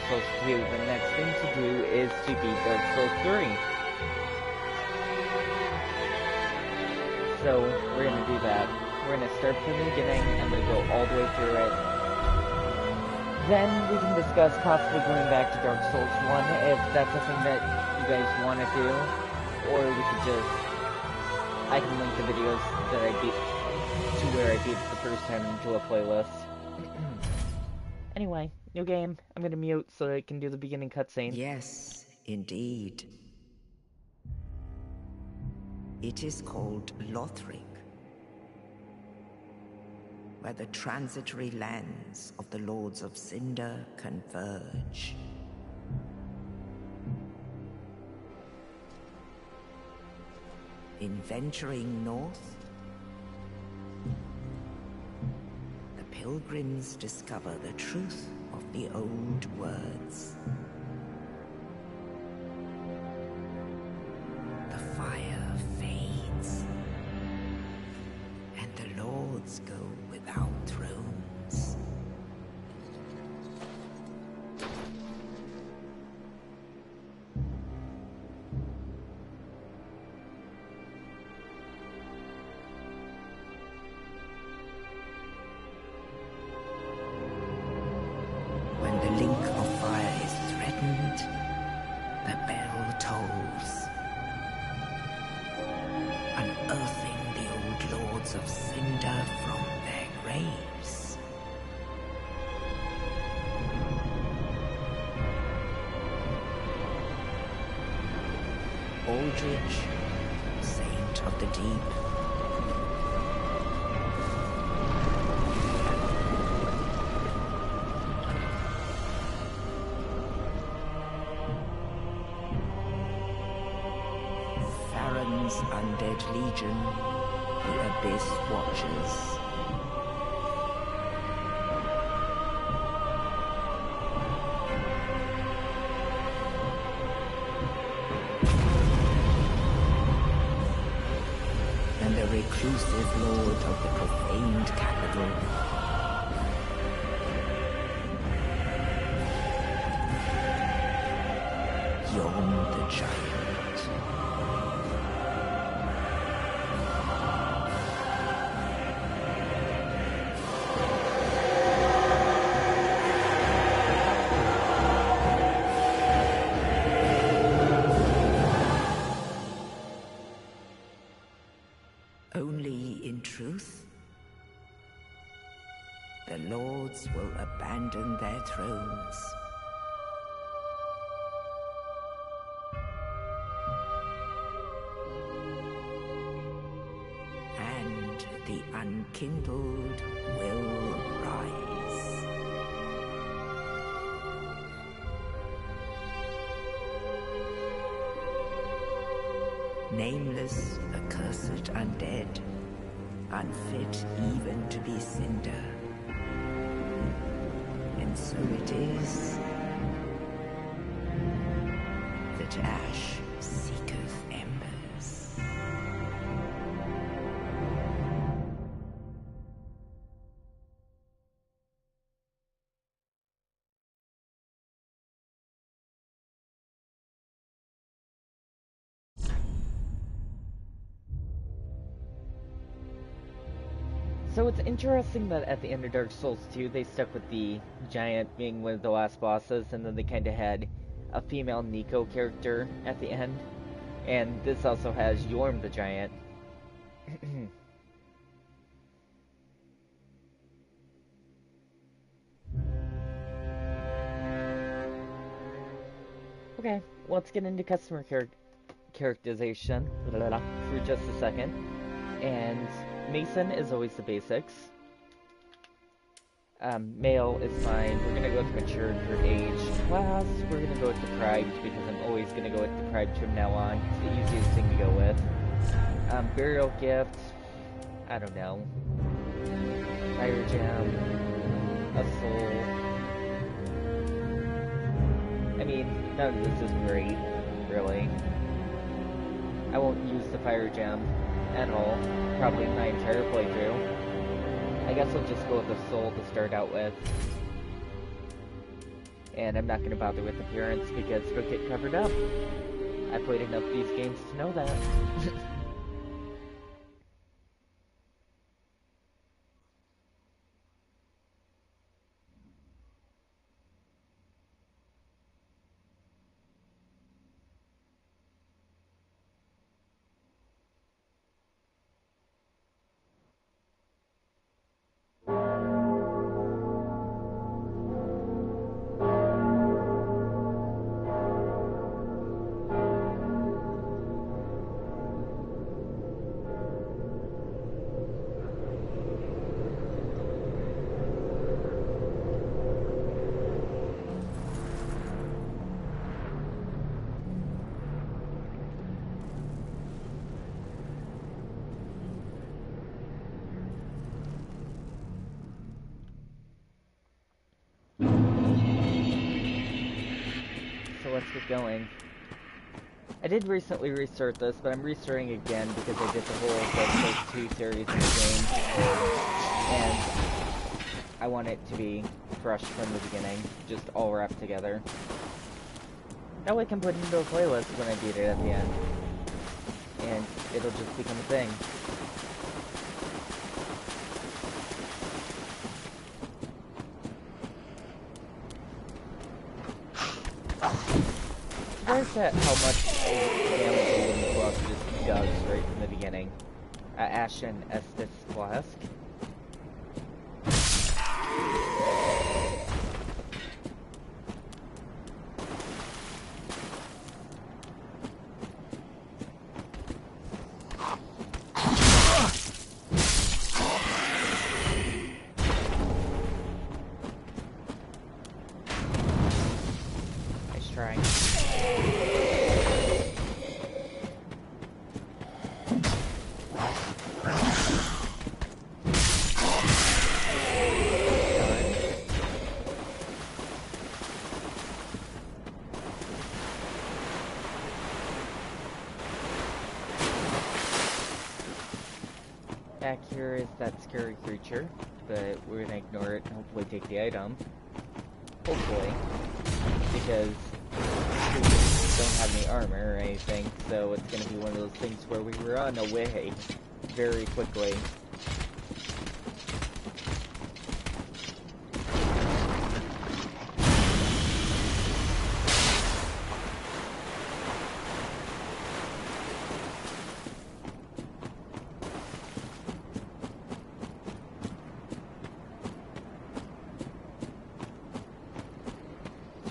Souls 2, the next thing to do is to beat Dark Souls 3. So, we're gonna do that. We're gonna start from the beginning, and we're gonna go all the way through it. Then we can discuss possibly going back to Dark Souls 1 if that's a thing that you guys want to do. Or we could just... I can link the videos that I beat to where I beat it the first time into a playlist. Anyway, new game. I'm gonna mute so I can do the beginning cutscene. Yes, indeed. It is called Lothric, where the transitory lands of the Lords of Cinder converge. In venturing north, the pilgrims discover the truth of the old words. The fire fades, and the lords go without thrones. When the link of fire is threatened, the bell tolls, unearthing the old lords of Cinder from their graves. Aldrich, saint of the deep, Farron's undead legion, the Abyss Watchers. And the reclusive lord of the profaned capital. Yom the Giant. Only in truth, the lords will abandon their thrones. And the unkindled will rise. Nameless, accursed undead, unfit even to be cinder. And so it is that ash seeketh embers. So it's interesting that at the end of Dark Souls 2, they stuck with the giant being one of the last bosses, and then they kind of had a female Nico character at the end. And this also has Yorm the giant. Okay, let's get into customer characterization for just a second. And Mason is always the basics. Male is fine. We're gonna go with matured for age. Class, we're gonna go with deprived because I'm always gonna go with deprived from now on. It's the easiest thing to go with. Burial gift, I don't know. Fire gem, a soul. I mean, none of this is great, really. I won't use the fire gem at all, probably in my entire playthrough. I guess I'll just go with the soul to start out with. And I'm not going to bother with appearance because it'll get covered up. I played enough of these games to know that. So let's get going. I did recently restart this, but I'm restarting again because I did the whole Dark Souls 2 series of the game. And I want it to be fresh from the beginning, just all wrapped together. That way I can put it into a playlist when I beat it at the end. And it'll just become a thing. Surprised at how much damage a wooden club just does right from the beginning. Ashen Estus Flask. Nice try. Back here is that scary creature, but we're gonna ignore it and hopefully take the item. Hopefully. Because we don't have any armor or anything, so it's gonna be one of those things where we run away very quickly.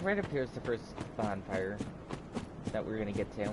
Right up here is the first bonfire that we're gonna get to.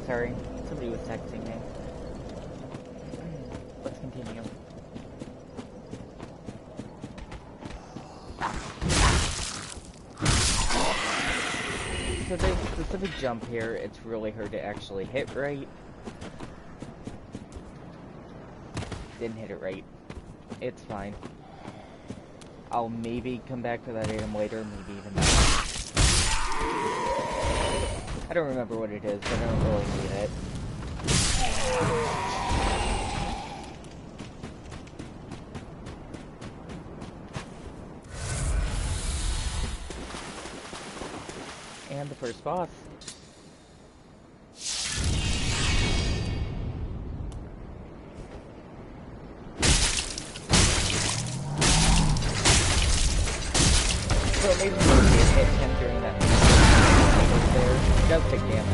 Sorry, somebody was texting me. Let's continue. So there's a specific jump here, it's really hard to actually hit right. Didn't hit it right. It's fine. I'll maybe come back to that item later, maybe even not. I don't remember what it is, but I don't really need it. And the first boss. So maybe we can hit him during that there. He does take damage.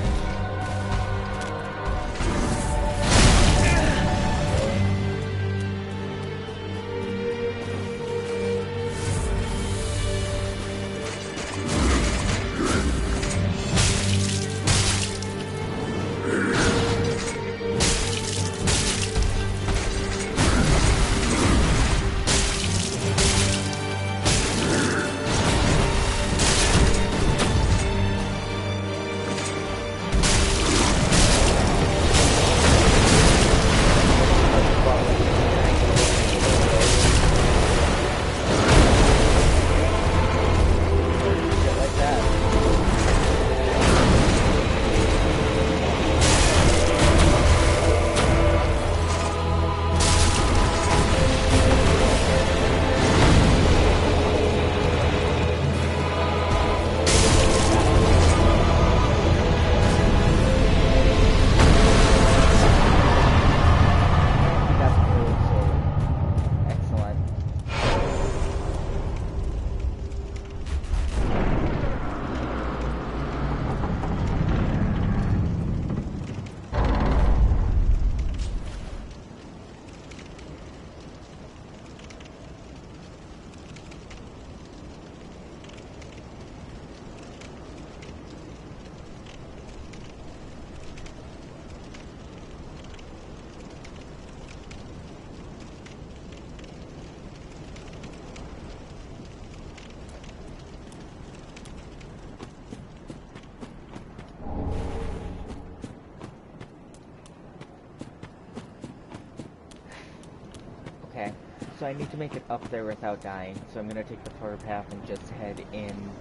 So I need to make it up there without dying. So I'm gonna take the far path and just head in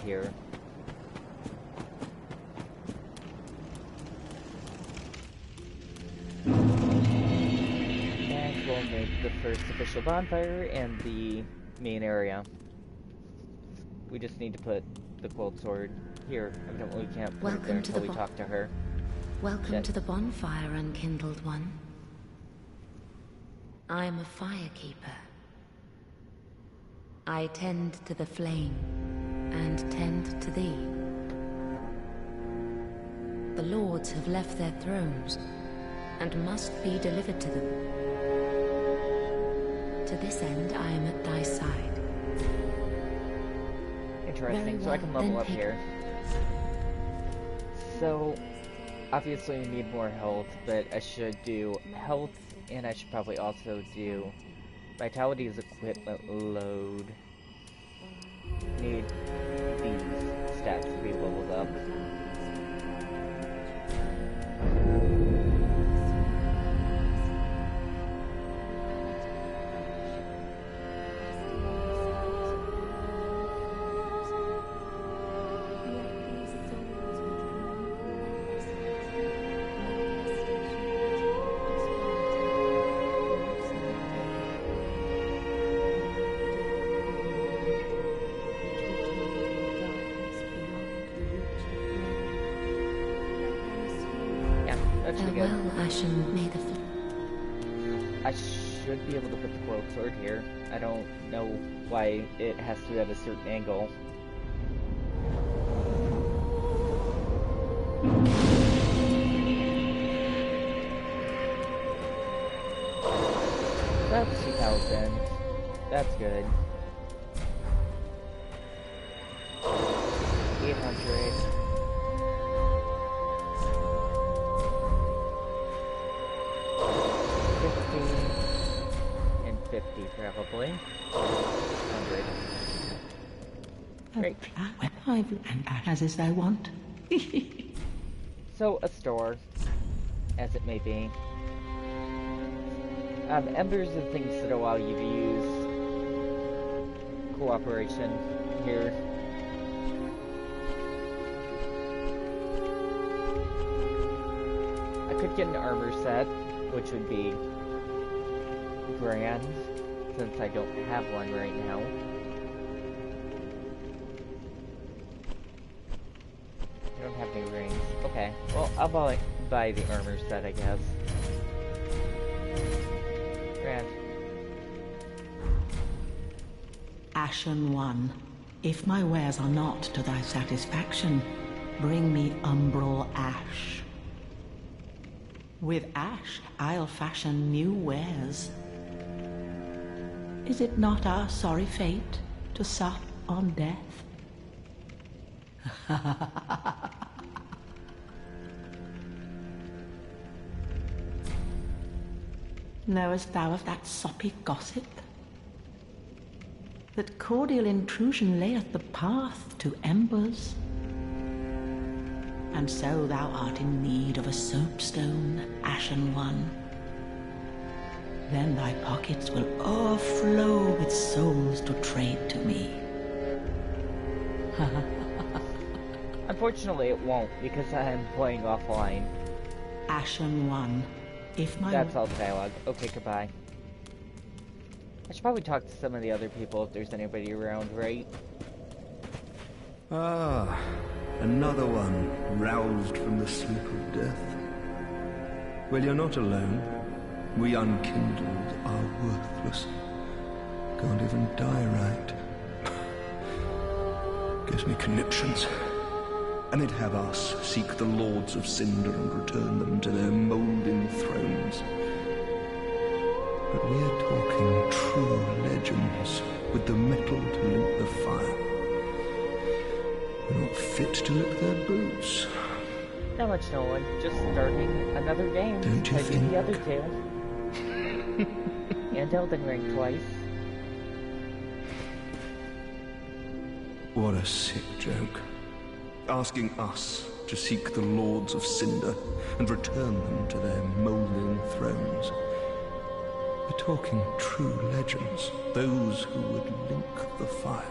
here. And we'll make the first official bonfire in the main area. We just need to put the Cold Sword here. Evidently we can't put it there until we talk to her. Welcome to the bonfire, unkindled one. I am a firekeeper. I tend to the flame, and tend to thee. The lords have left their thrones, and must be delivered to them. To this end, I am at thy side. Interesting, so I can level up here. So, obviously we need more health, but I should do health, and I should probably also do vitality as equipment load. Need these stats to be leveled up. Farewell, Ashen, may the I should be able to put the Coiled Sword here. I don't know why it has to be at a certain angle. That's 2,000. That's good. 800. And 50 probably. 100. Great. And as is thy want. So, a store, as it may be. Embers are things that allow you to use cooperation here. I could get an armor set, which would be grand, since I don't have one right now. I don't have any rings. Okay, well, I'll buy the armor set, I guess. Grand. Ashen One, if my wares are not to thy satisfaction, bring me umbral ash. With ash, I'll fashion new wares. Is it not our sorry fate to sup on death? Knowest thou of that soppy gossip? That cordial intrusion layeth the path to embers? And so thou art in need of a soapstone, Ashen One. Then thy pockets will overflow with souls to trade to me. Unfortunately, it won't, because I am playing offline. Ashen One, if my... That's all the dialogue. Okay, goodbye. I should probably talk to some of the other people if there's anybody around, right? Ah, another one roused from the sleep of death. Well, you're not alone. We unkindled are worthless. Can't even die right. Gives me conniptions. And they'd have us seek the Lords of Cinder and return them to their moulding thrones. But we're talking true legends with the metal to link the fire. We're not fit to lick their boots. Not much, Nolan. Just starting another game. Don't you I did think? the other two. And Elden Ring twice. What a sick joke. Asking us to seek the Lords of Cinder and return them to their moulding thrones. We're talking true legends, those who would link the fire.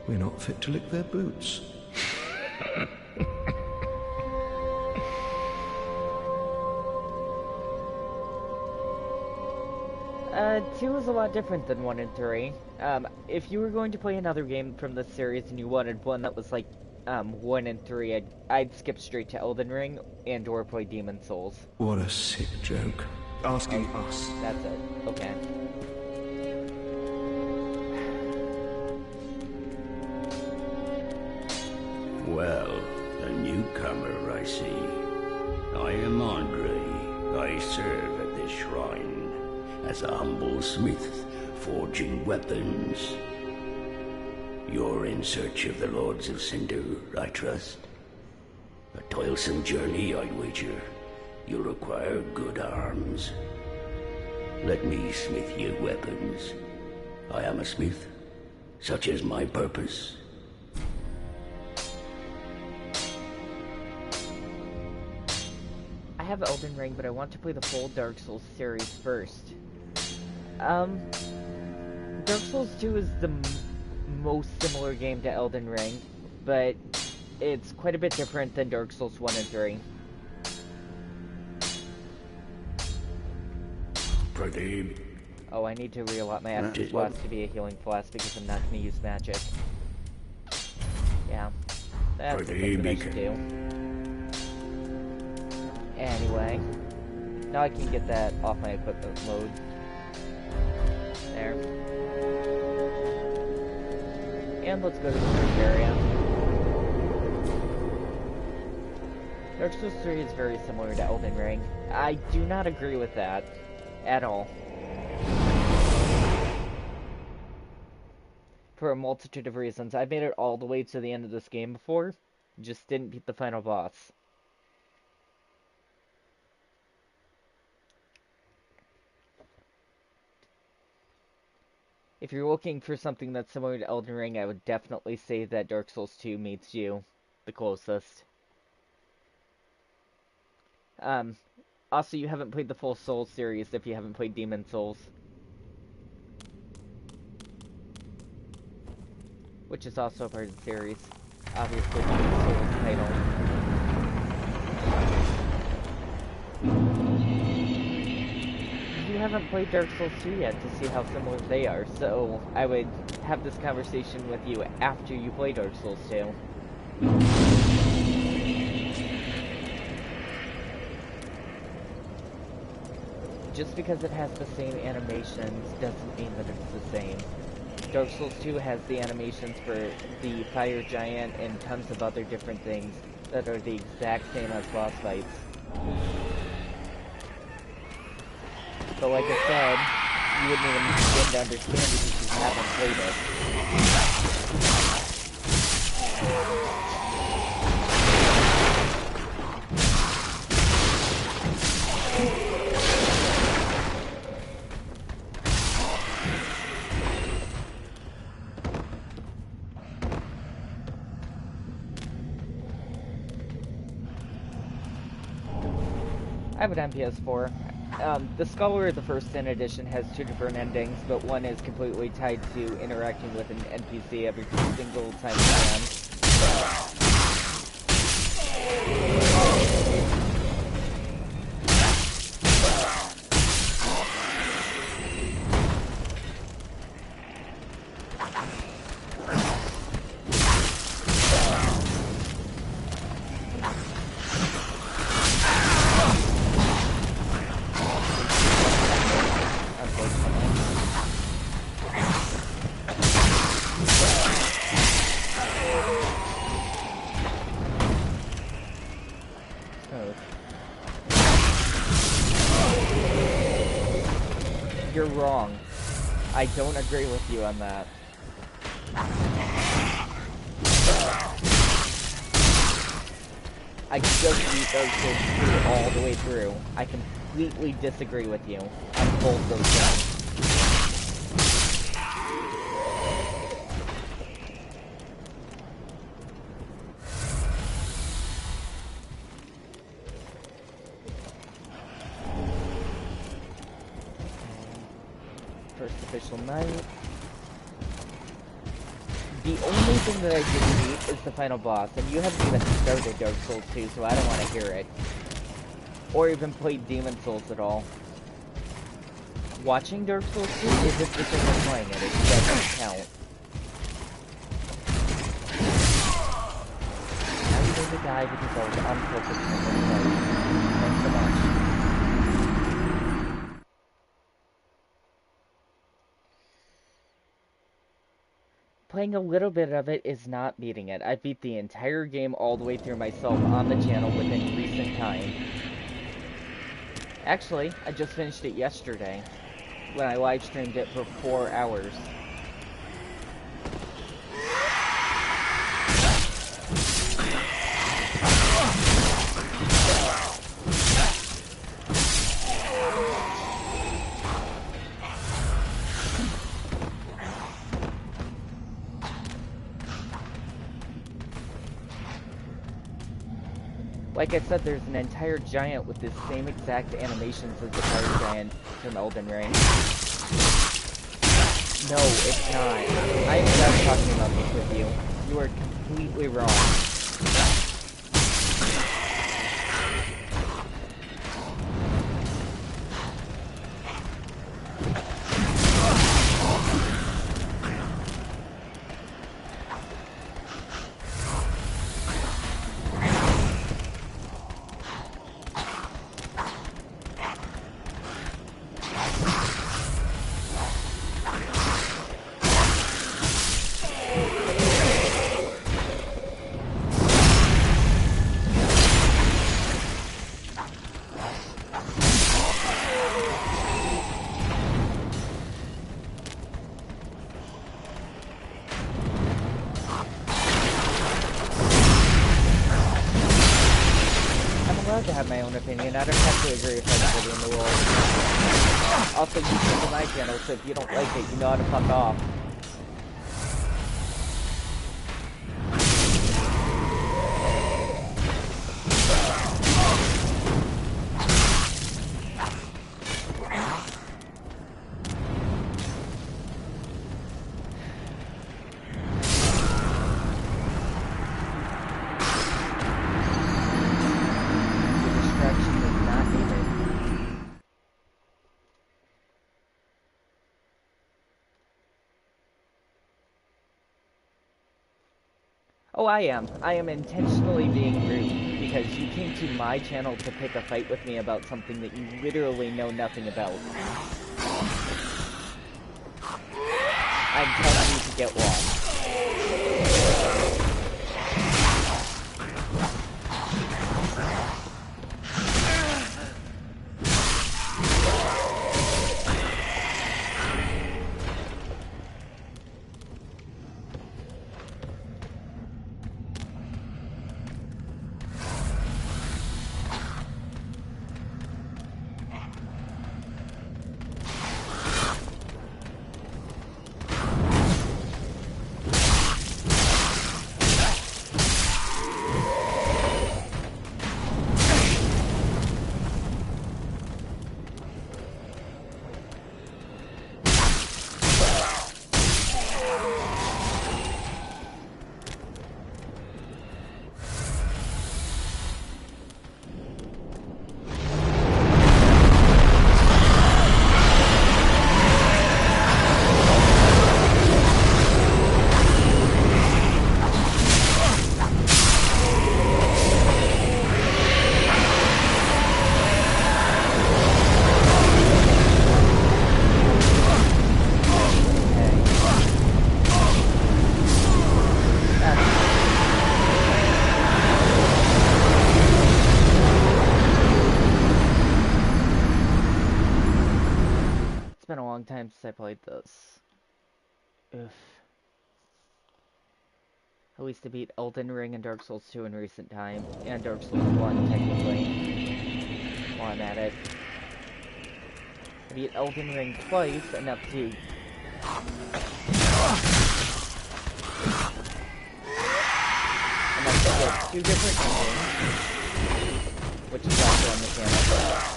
We're not fit to lick their boots. 2 is a lot different than 1 and 3. If you were going to play another game from this series and you wanted one that was like 1 and 3, I'd skip straight to Elden Ring and or play Demon Souls. What a sick joke. Asking us. That's it. Okay. Well, a newcomer, I see. I am Andre. I serve at this shrine as a humble smith, forging weapons. You're in search of the Lords of Cinder, I trust. A toilsome journey, I'd wager. You'll require good arms. Let me smith you weapons. I am a smith. Such is my purpose. I have Elden Ring, but I want to play the full Dark Souls series first. Dark Souls 2 is the most similar game to Elden Ring, but it's quite a bit different than Dark Souls 1 and 3. Pradeep. Oh, I need to reallot my Estus Flask to be a healing flask because I'm not going to use magic. Yeah, that's something I should do. Anyway, now I can get that off my equipment load. There. And let's go to the first area. Dark Souls 3 is very similar to Elden Ring. I do not agree with that at all. For a multitude of reasons. I've made it all the way to the end of this game before, just didn't beat the final boss. If you're looking for something that's similar to Elden Ring, I would definitely say that Dark Souls 2 meets you the closest. Also, you haven't played the full Souls series if you haven't played Demon Souls. Which is also a part of the series. Obviously, Demon Souls title. You haven't played Dark Souls 2 yet to see how similar they are, so I would have this conversation with you after you play Dark Souls 2. Just because it has the same animations doesn't mean that it's the same. Dark Souls 2 has the animations for the Fire Giant and tons of other different things that are the exact same as boss fights. But like I said, you wouldn't even begin to understand it if you haven't played it. I have it on PS4. The Scholar of the First Sin edition has 2 different endings, but one is completely tied to interacting with an NPC every single time you can. You're wrong. I don't agree with you on that. I just beat Dark Souls 2 all the way through. I completely disagree with you on both those things. Special Night. The only thing that I didn't beat is the final boss, and you haven't even started Dark Souls 2, so I don't want to hear it. Or even played Demon Souls at all. Watching Dark Souls 2 isn't the same as playing it, it doesn't count. Now you need to die because I was unfocused on this fight. Thanks so much. Playing a little bit of it is not beating it. I beat the entire game all the way through myself on the channel within recent time. Actually, I just finished it yesterday, when I live streamed it for 4 hours. Like I said, there's an entire giant with the same exact animations as the fire giant from Elden Ring. No, it's not. I am not talking about this with you. You are completely wrong. To have my own opinion. I don't have to agree with everybody in the world. Also, you come to my channel, so if you don't like it, you know how to fuck off. Oh, I am. I am intentionally being rude, because you came to my channel to pick a fight with me about something that you literally know nothing about. I'm telling you to get lost. Time since I played this. Oof. At least I beat Elden Ring and Dark Souls 2 in recent time, and Dark Souls 1 technically, while I'm at it. I beat Elden Ring twice, enough to... enough to get 2 different endings, which is also on the channel.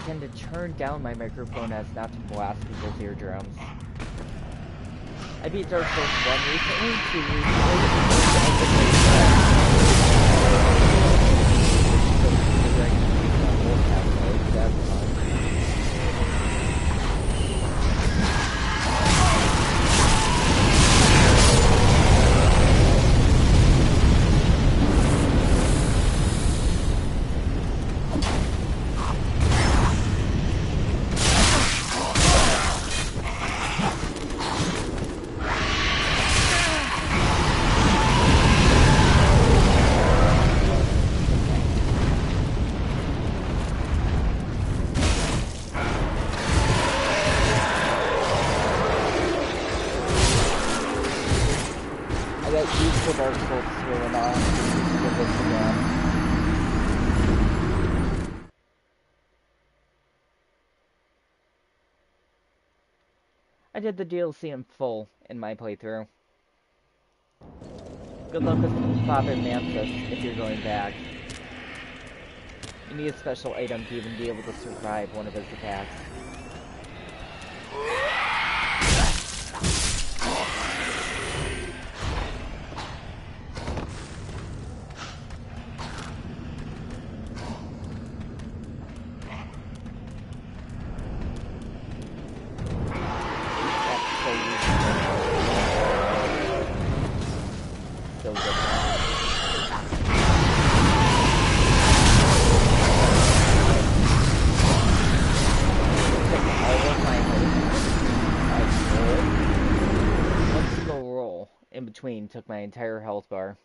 tend to turn down my microphone as not to blast people's eardrums. I beat Dark Souls 1 recently, 2 recently, that's fun. Dark Souls 2 and I'll have to give this again. I did the DLC in full in my playthrough. Good luck with Father Mantis if you're going back. You need a special item to even be able to survive one of his attacks. Took my entire health bar.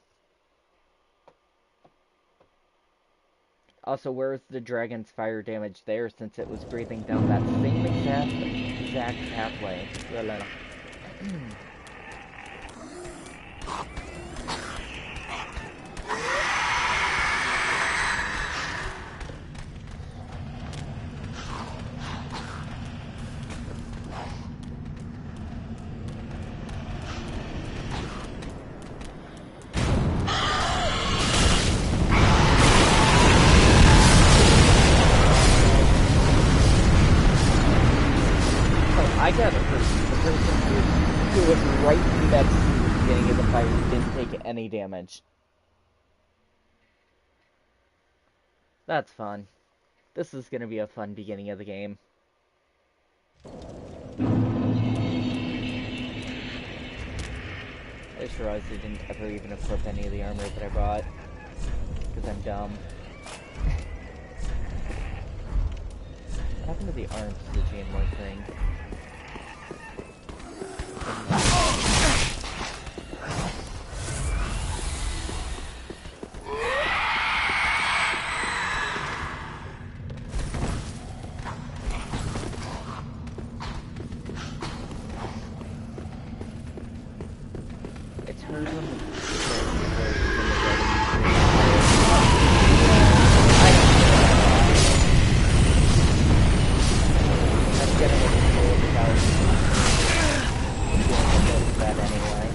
Also, where's the dragon's fire damage there, since it was breathing down that same exact pathway? I got the person who was right in that beginning of the fight who didn't take any damage. That's fun. This is gonna be a fun beginning of the game. I just realized I didn't ever even equip any of the armor that I brought. Because I'm dumb. What happened to the arms to the chain link thing? It's hers on the that anyway.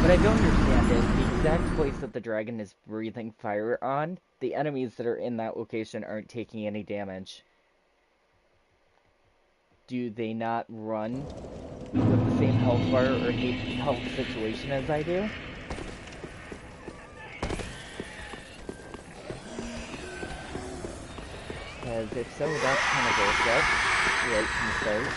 What I don't understand is the exact place that the dragon is breathing fire on, the enemies that are in that location aren't taking any damage. Do they not run with the same health bar or health situation as I do? Because if so, that's kind of bullshit right from the start.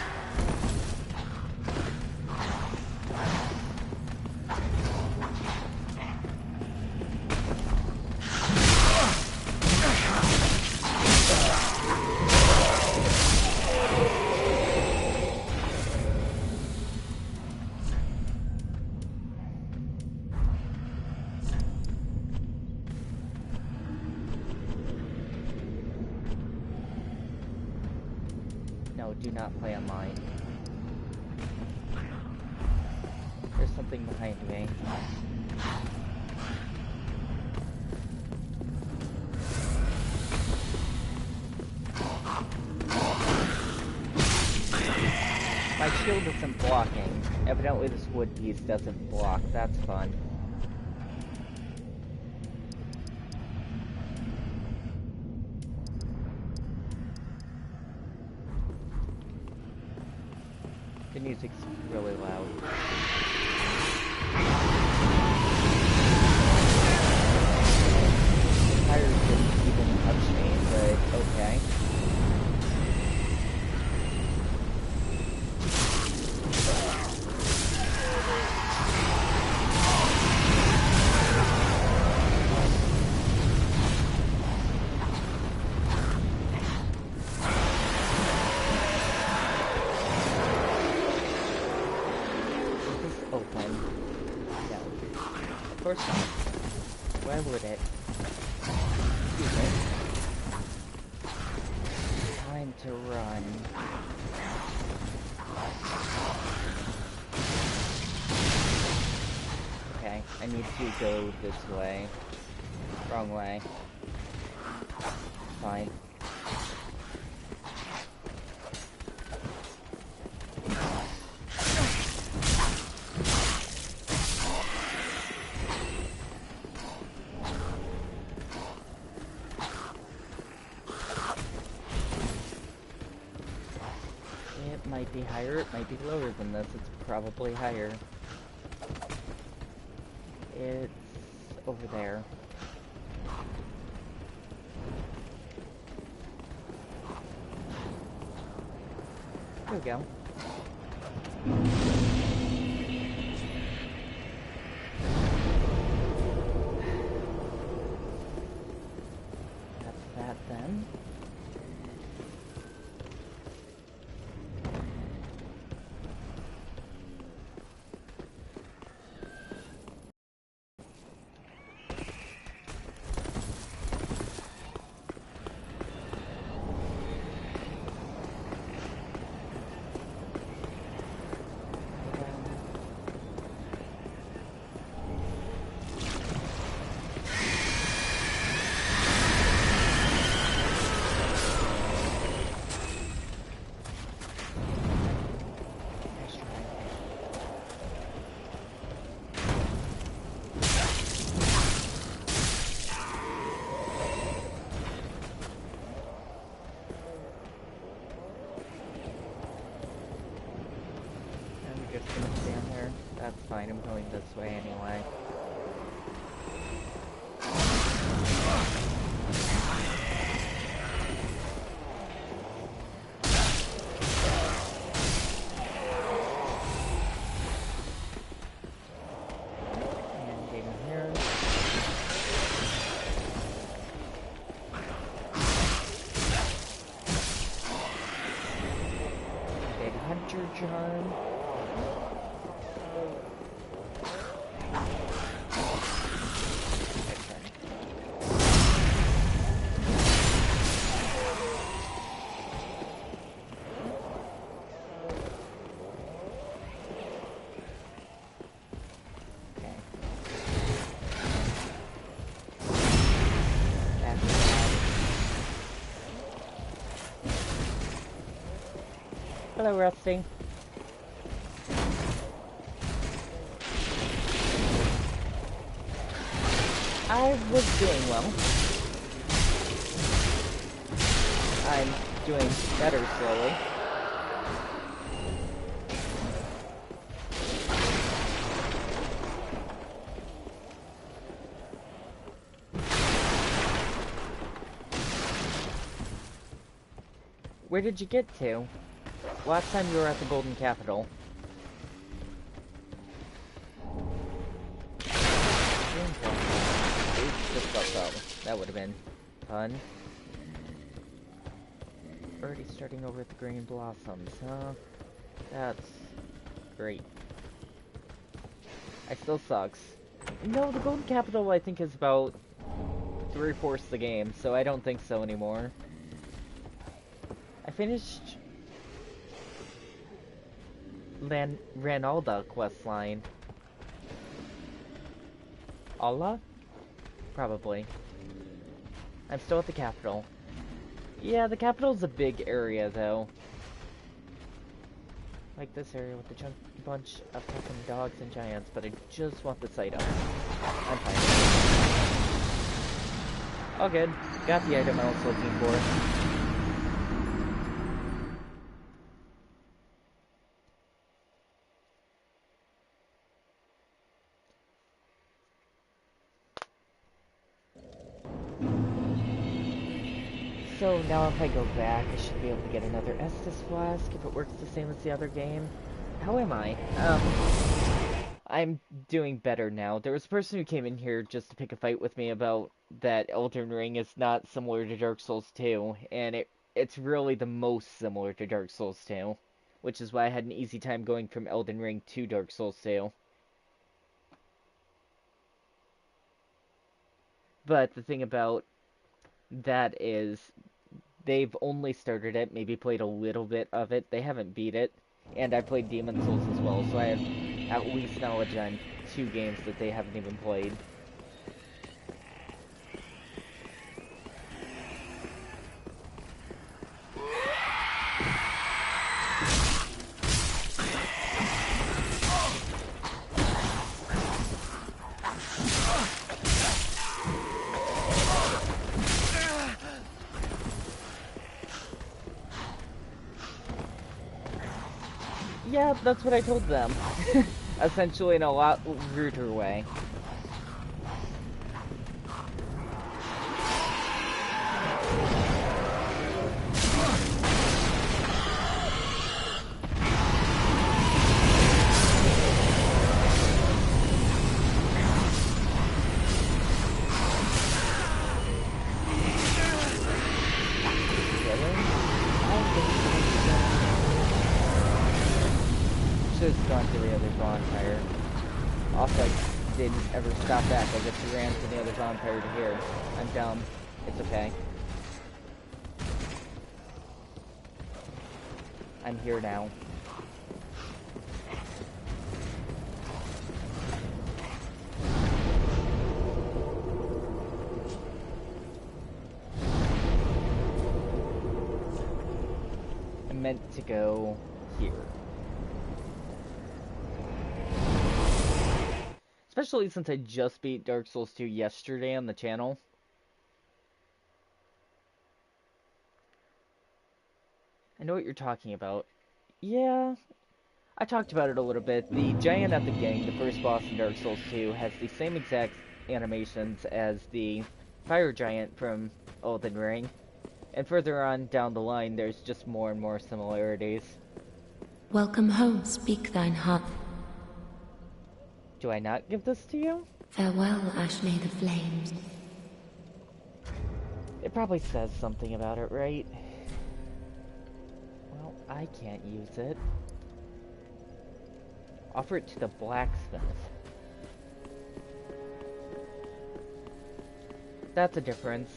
No, do not play online. There's something behind me. My shield isn't blocking. Evidently this wood piece doesn't block. That's fun. The music's really loud. The tires didn't even touch me, but okay. Of course not. Why would it? Excuse me. Time to run. Okay, I need to go this way. Wrong way. Fine. Might be higher, it might be lower than this. It's probably higher. It's over there. There we go. That's that then. Just gonna stand there. That's fine, I'm going this way anyway. And getting here. Big hunter charm. Hello, Rusty. I was doing well. I'm doing better slowly. Where did you get to? Last time you were at the Golden Capital. That would have been fun. Already starting over at the Green Blossoms, huh? That's great. I still sucks. No, the Golden Capital I think is about 3/4 the game, so I don't think so anymore. I finished Ranalda questline. Allah? Probably. I'm still at the capital. Yeah, the capital's a big area, though. like this area with a bunch of fucking dogs and giants, but I just want this item. I'm fine. All good. Got the item I was looking for. So now if I go back, I should be able to get another Estus Flask if it works the same as the other game. How am I? I'm doing better now. There was a person who came in here just to pick a fight with me about that Elden Ring is not similar to Dark Souls 2, and it's really the most similar to Dark Souls 2, which is why I had an easy time going from Elden Ring to Dark Souls 2. But the thing about that is they've only started it, maybe played a little bit of it. They haven't beat it, and I played Demon Souls as well, so I have at least knowledge on 2 games that they haven't even played. Yeah, that's what I told them. Essentially in a lot ruder way. Should've gone to the other bonfire. Also, I didn't ever stop back. I just ran to the other bonfire to here. I'm dumb. It's okay. I'm here now. I meant to go here. Especially since I just beat Dark Souls 2 yesterday on the channel. I know what you're talking about. Yeah, I talked about it a little bit. The giant at the beginning, the first boss in Dark Souls 2, has the same exact animations as the fire giant from Elden Ring. And further on down the line, there's just more and more similarities. Welcome home, speak thine heart. Do I not give this to you? Farewell, Ashne the Flames. It probably says something about it, right? Well, I can't use it. Offer it to the blacksmith. That's a difference.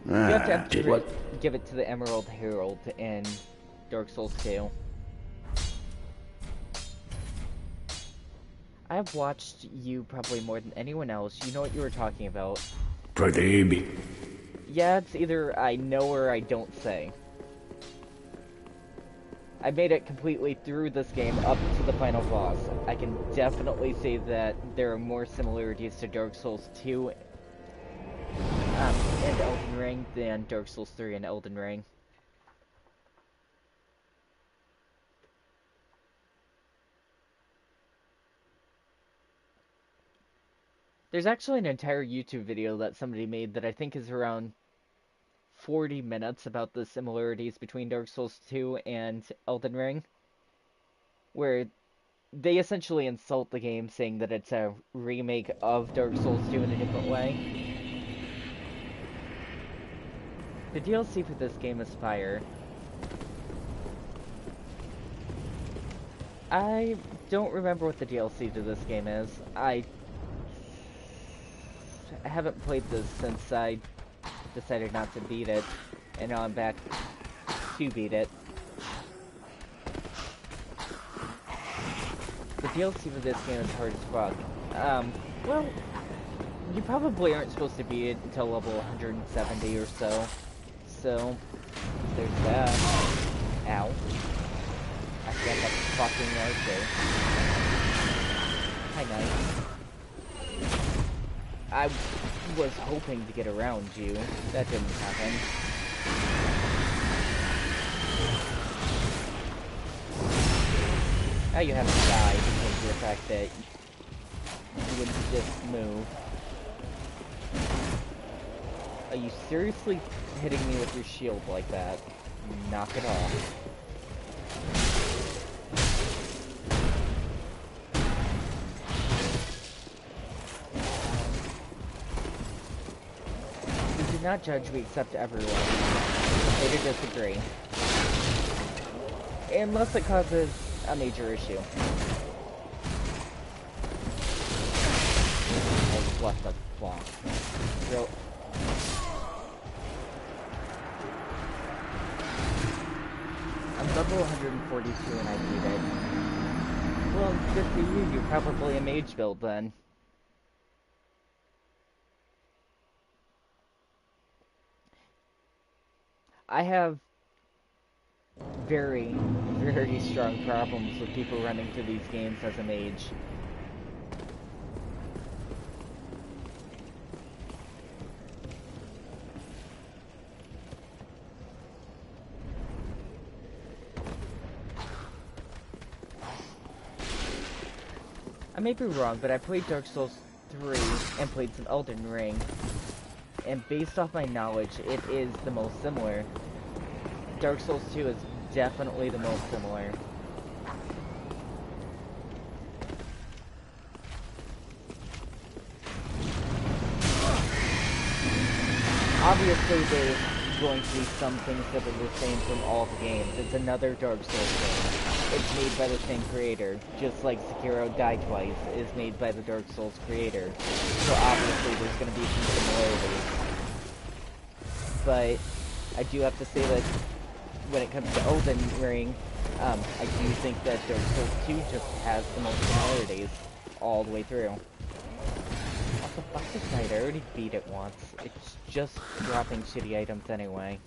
You have to give it to the Emerald Herald in Dark Souls 2. I've watched you probably more than anyone else. You know what you were talking about. Pradeep. Yeah, it's either I know or I don't say. I made it completely through this game up to the final boss. I can definitely say that there are more similarities to Dark Souls 2 and Elden Ring than Dark Souls 3 and Elden Ring. There's actually an entire YouTube video that somebody made that I think is around 40 minutes about the similarities between Dark Souls 2 and Elden Ring, where they essentially insult the game saying that it's a remake of Dark Souls 2 in a different way. The DLC for this game is fire. I don't remember what the DLC to this game is. I haven't played this since I decided not to beat it, and now I'm back to beat it. The DLC for this game is hard as fuck. Well, you probably aren't supposed to beat it until level 170 or so. So, there's that. Ow. fucking archer. Hi, Knight. I was hoping to get around you. That didn't happen. Now you have to die because of the fact that you wouldn't just move. Are you seriously hitting me with your shield like that? Knock it off. We do not judge, we accept everyone. Agree to disagree. Unless it causes a major issue. I just left the block. Real. I'm level 142 and I beat it. Well, good for you, you're probably a mage build then. I have very, very strong problems with people running through these games as a mage. I may be wrong, but I played Dark Souls 3 and played some Elden Ring, and based off my knowledge, it is the most similar. Dark Souls 2 is definitely the most similar. Obviously, there's going to be some things that are the same from all the games. It's another Dark Souls game. It's made by the same creator, just like Sekiro Die Twice is made by the Dark Souls creator. So obviously there's going to be some similarities. But I do have to say that when it comes to Elden Ring, I do think that Dark Souls 2 just has the most similarities all the way through. What the fuck is Knight? I already beat it once. It's just dropping shitty items anyway.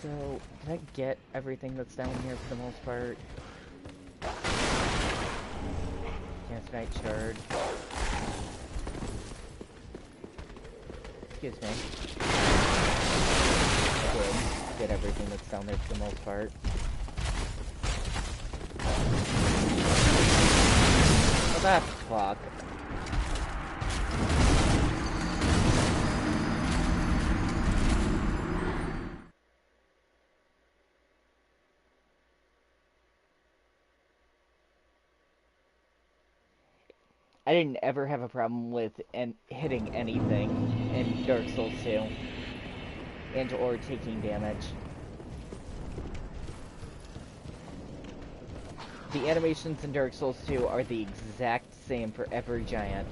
So, did I get everything that's down here for the most part? Yes, Knight Shard. Excuse me. I did get everything that's down there for the most part. Well, that's fuck. I didn't ever have a problem with hitting anything in Dark Souls 2 and or taking damage. The animations in Dark Souls 2 are the exact same for every giant.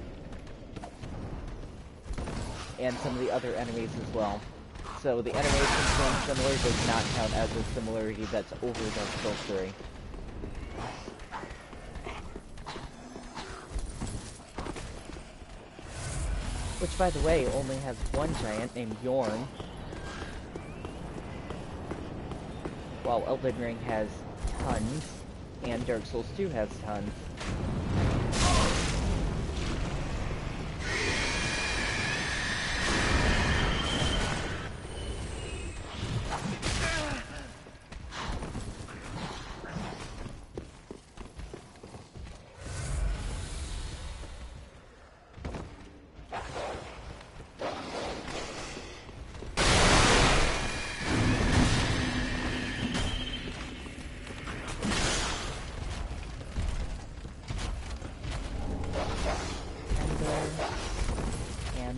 And some of the other enemies as well. So the animations being similar does not count as a similarity that's over Dark Souls 3. Which, by the way, only has one giant named Yorn. While Elden Ring has tons, and Dark Souls 2 has tons.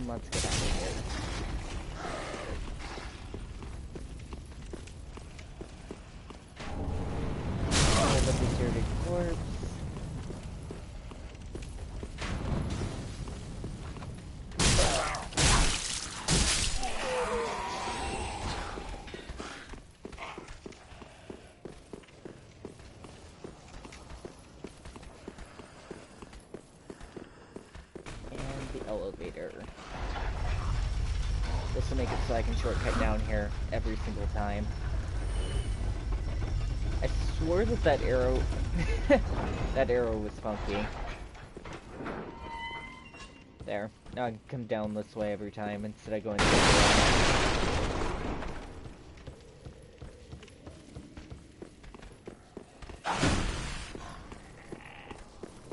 Let's get out of here. The deserted corpse. And the elevator. This will make it so I can shortcut down here every single time. swore that that arrow... that arrow was funky. There. Now I can come down this way every time instead of going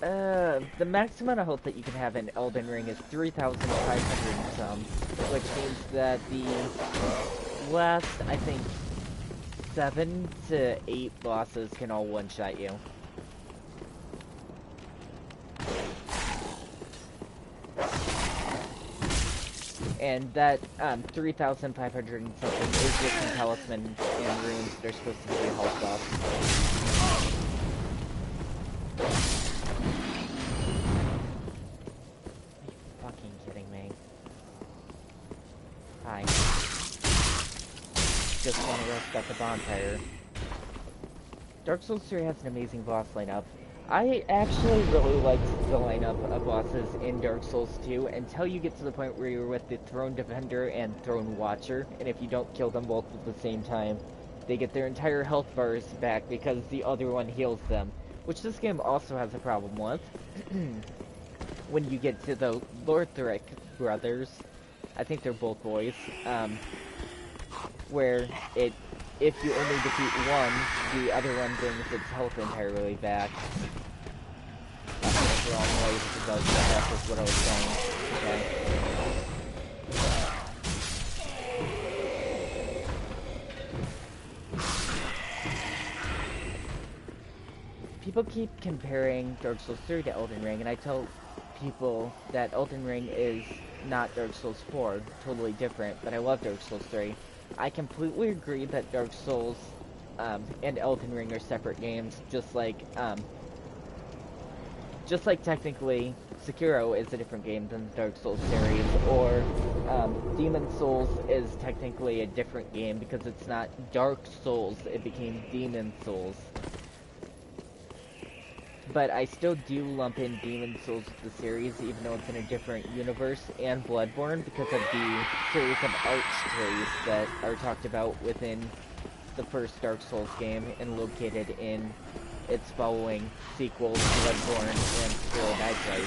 the the max amount of health that you can have in Elden Ring is 3,500 and some, which means that the last, I think, 7 to 8 bosses can all one-shot you. And that 3,500 and something is just some talisman and runes that are supposed to be a health buff. Are you fucking kidding me? Hi. Just want to rest at the bonfire. Dark Souls 3 has an amazing boss lineup. I actually really liked the lineup of bosses in Dark Souls 2 until you get to the point where you're with the Throne Defender and Throne Watcher, and if you don't kill them both at the same time, they get their entire health bars back because the other one heals them, which this game also has a problem with. When you get to the Lothric brothers, I think they're both boys, where if you only defeat one, the other one brings its health entirely back. That's the wrong way because that was what I was saying. Okay. People keep comparing Dark Souls 3 to Elden Ring, and I tell people that Elden Ring is not Dark Souls 4, totally different, but I love Dark Souls 3. I completely agree that Dark Souls and Elden Ring are separate games, just like technically Sekiro is a different game than the Dark Souls series, or Demon Souls is technically a different game because it's not Dark Souls, it became Demon Souls. But I still do lump in Demon Souls with the series, even though it's in a different universe, and Bloodborne, because of the series of arch-trees that are talked about within the first Dark Souls game, and located in its following sequels, Bloodborne and Spirit Ice.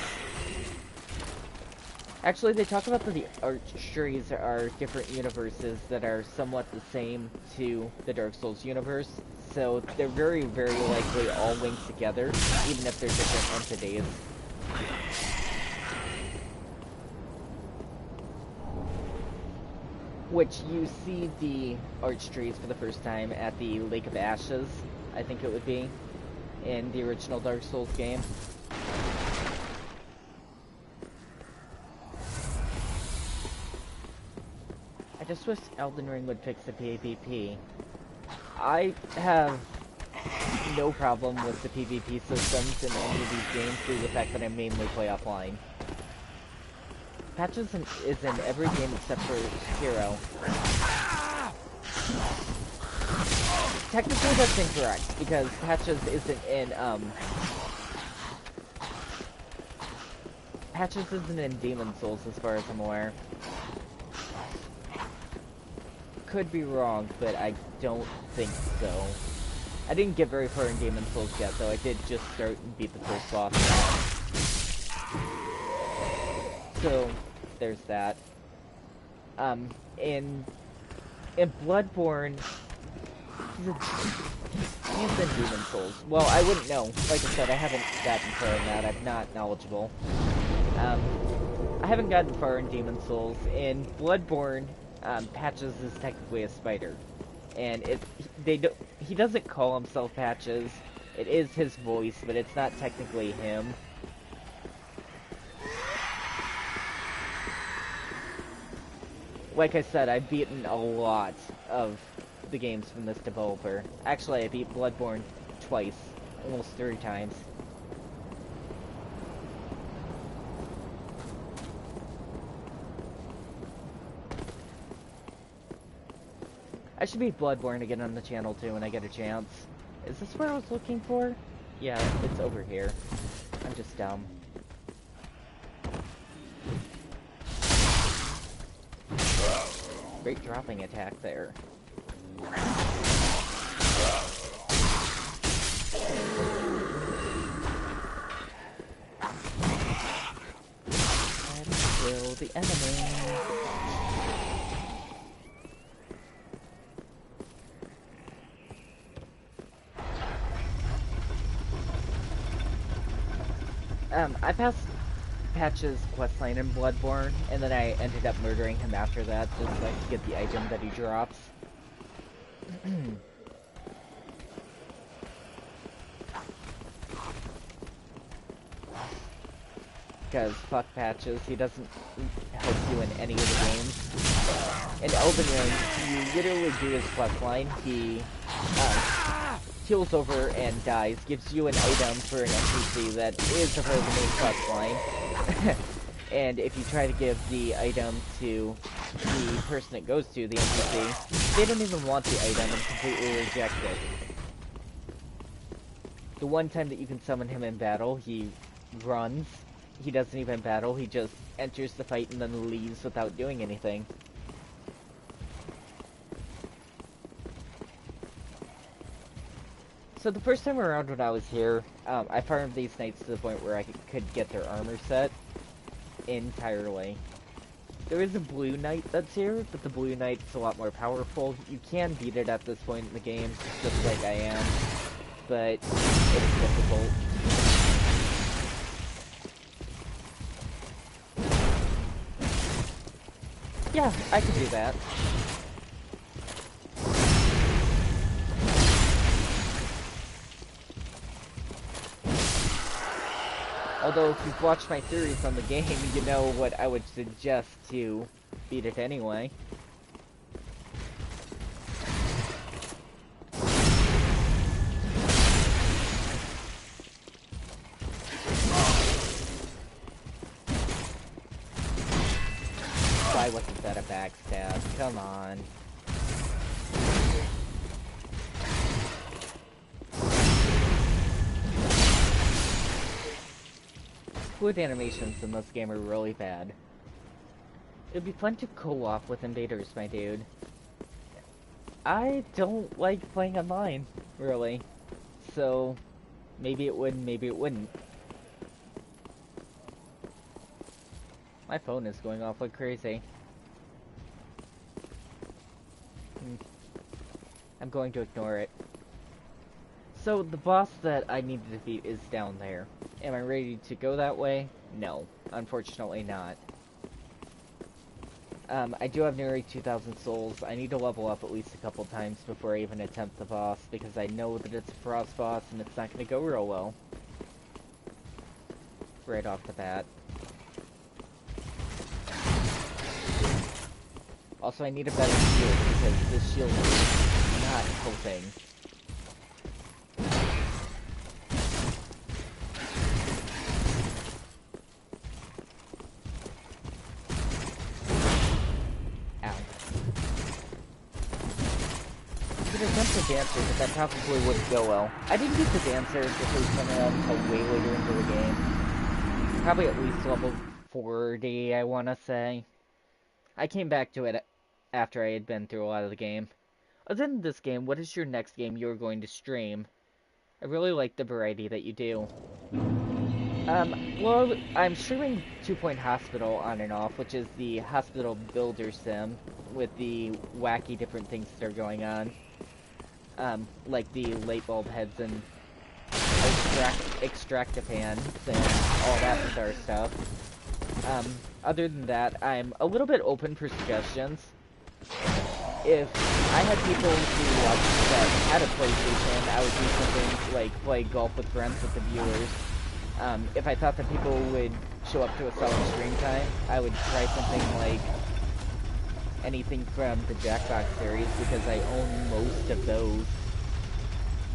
Actually, they talk about that the arch-trees are different universes that are somewhat the same to the Dark Souls universe, so they're very, very likely all linked together, even if they're different entities. Which you see the arch-trees for the first time at the Lake of Ashes, I think it would be, in the original Dark Souls game. I just wish Elden Ring would fix the PvP. I have no problem with the PvP systems in any of these games due to the fact that I mainly play offline. Patches is in every game except for Sekiro. Technically that's incorrect, because Patches isn't in, Patches isn't in Demon Souls as far as I'm aware. Could be wrong, but I don't think so. I didn't get very far in Demon Souls yet, though. I did just start and beat the first boss. So, there's that. In Bloodborne, he's in Demon Souls. Well, I wouldn't know. Like I said, I haven't gotten far in that. I'm not knowledgeable. I haven't gotten far in Demon Souls. In Bloodborne, Patches is technically a spider, and he doesn't call himself Patches. It is his voice, but it's not technically him. Like I said, I've beaten a lot of the games from this developer. Actually, I beat Bloodborne twice, almost 3 times. I should beat Bloodborne again on the channel too when I get a chance. Is this where I was looking for? Yeah, it's over here. I'm just dumb. Great dropping attack there. kill the enemy. I passed Patch's questline in Bloodborne, and then I ended up murdering him after that, just like to get the item that he drops. Because fuck Patches, he doesn't help you in any of the games. In Elden Ring, you literally do his questline, he heals over and dies, gives you an item for an NPC that is a part of the main questline. And if you try to give the item to the person it goes to, the NPC, they don't even want the item and completely reject it. The one time that you can summon him in battle, he runs. He doesn't even battle, he just enters the fight and then leaves without doing anything. So the first time around when I was here, I farmed these knights to the point where I could get their armor set entirely. There is a blue knight that's here, but the blue knight's a lot more powerful. You can beat it at this point in the game, just like I am, but it's difficult. Yeah, I can do that. Although, if you've watched my theories on the game, you know what I would suggest to beat it anyway. Why wasn't that a backstab? Come on. Fluid animations in this game are really bad. It'd be fun to co-op with invaders, my dude. I don't like playing online, really. So, maybe it would, maybe it wouldn't. My phone is going off like crazy. I'm going to ignore it. So, the boss that I need to defeat is down there. Am I ready to go that way? No. Unfortunately not. I do have nearly 2,000 souls. I need to level up at least a couple times before I even attempt the boss, because I know that it's a frost boss and it's not going to go real well. Right off the bat. Also, I need a better shield, because this shield is not helping. Ow. I could attempt the dancer, but that probably wouldn't go well. I didn't get the dancer the first time around until way later into the game. Probably at least level 40, I want to say. I came back to it after I had been through a lot of the game. Other than this game, what is your next game you're going to stream? I really like the variety that you do. Well, I'm streaming 2 Point Hospital on and off, which is the hospital builder sim with the wacky different things that are going on. Like the light bulb heads and extractopans and all that bizarre stuff. Other than that, I'm a little bit open for suggestions. If I had people who watched that had a PlayStation, I would do something like play golf with friends with the viewers. If I thought that people would show up to a solid stream time, I would try something like anything from the Jackbox series, because I own most of those.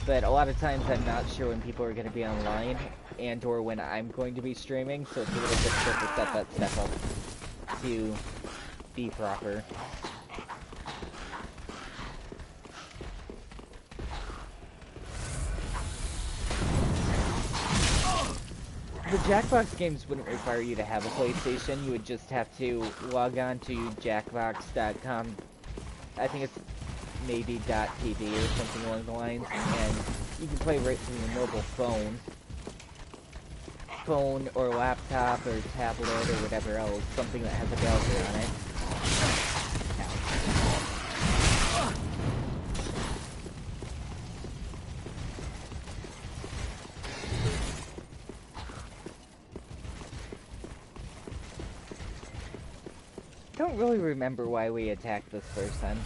But a lot of times I'm not sure when people are going to be online, and or when I'm going to be streaming, so it's a little difficult to set that step up to be proper. The Jackbox games wouldn't require you to have a PlayStation. You would just have to log on to jackbox.com. I think it's maybe .tv or something along the lines, and you can play right from your mobile phone. phone or laptop or tablet or whatever else, something that has a browser on it. I don't really remember why we attacked this person.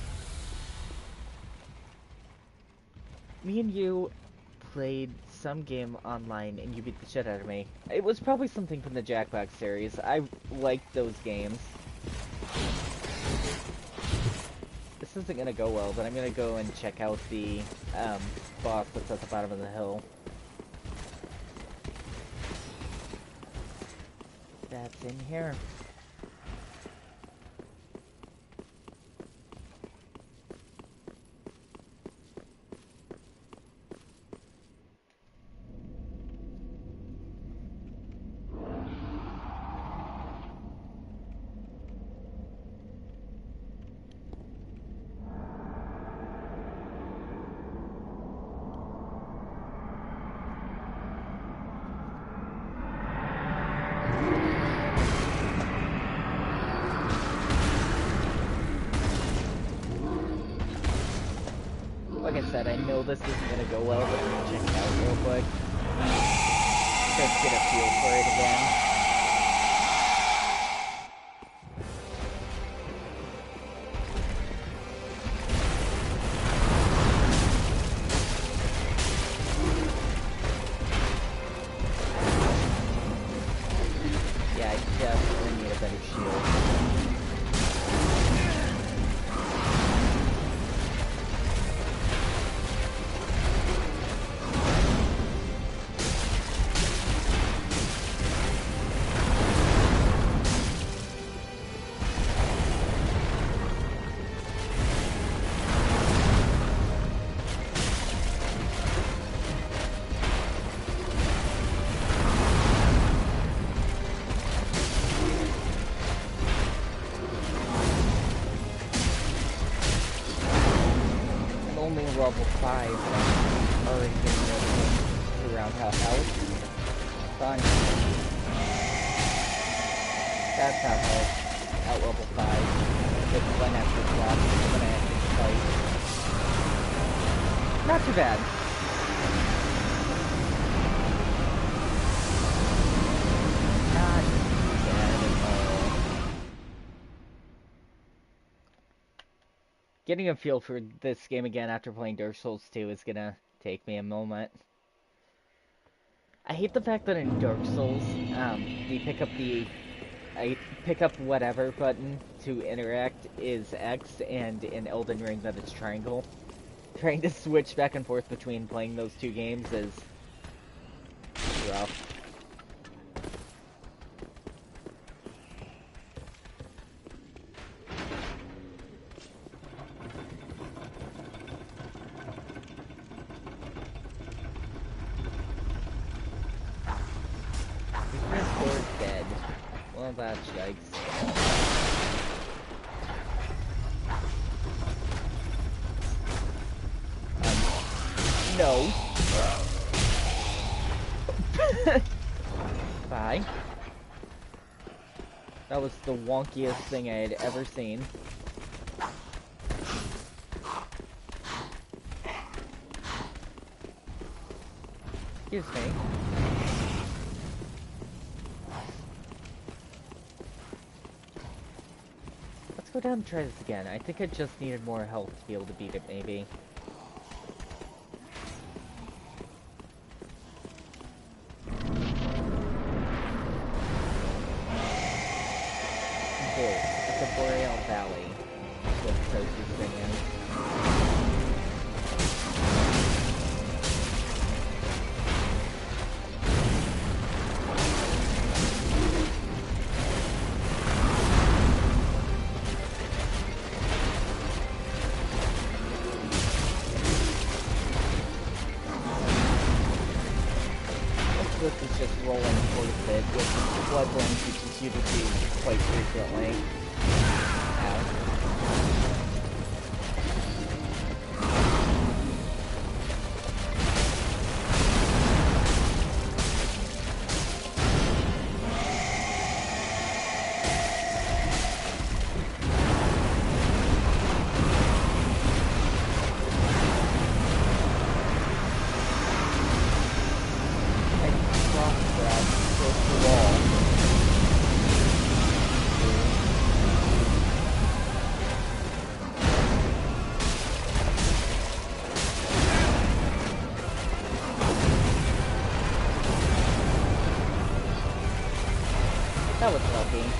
Me and you played some game online and you beat the shit out of me. It was probably something from the Jackbox series. I liked those games. This isn't gonna go well, but I'm gonna go and check out the boss that's at the bottom of the hill. That's in here. Like I said, I know this isn't gonna go well, but I'm gonna check it out real quick. Just get a feel for it again. Yeah, I definitely need a better shield. Only level 5, but I'm already getting ready to round half health. Fun. That's half health. At level 5. With one after class, when I have to fight. Not too bad. Not bad at all. Getting a feel for this game again after playing Dark Souls 2 is gonna take me a moment. I hate the fact that in Dark Souls, I pick up whatever button to interact is X, and in Elden Ring that it's triangle. Trying to switch back and forth between playing those two games is rough. Dead. Well, that's yikes. No. Bye. That was the wonkiest thing I had ever seen. Excuse me. Let's go down and try this again. I think I just needed more health to be able to beat it, maybe. It's the Boreal Valley. That's what the closest thing is. This is just rolling towards it, which Bloodborne teaches you to do quite frequently. Ow. lucky.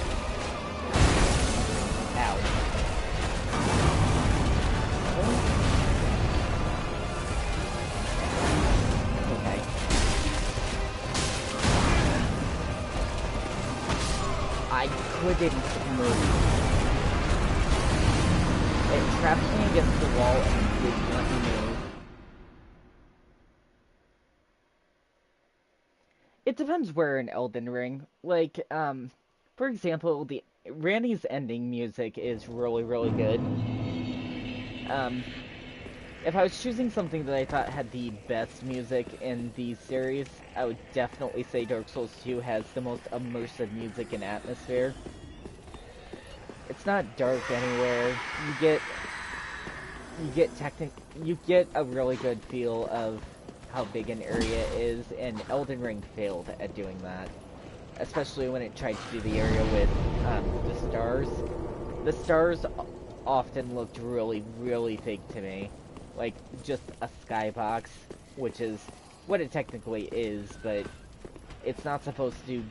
Ow. Okay. I couldn't move. It trapped me against the wall and didn't let me move. It depends where in Elden Ring. Like, for example, the Randy's ending music is really, really good. If I was choosing something that I thought had the best music in the series, I would definitely say Dark Souls 2 has the most immersive music and atmosphere. It's not dark anywhere. You get a really good feel of how big an area is, and Elden Ring failed at doing that. Especially when it tried to do the area with the stars. The stars often looked really, really fake to me. Like, just a skybox, which is what it technically is, but it's not supposed to be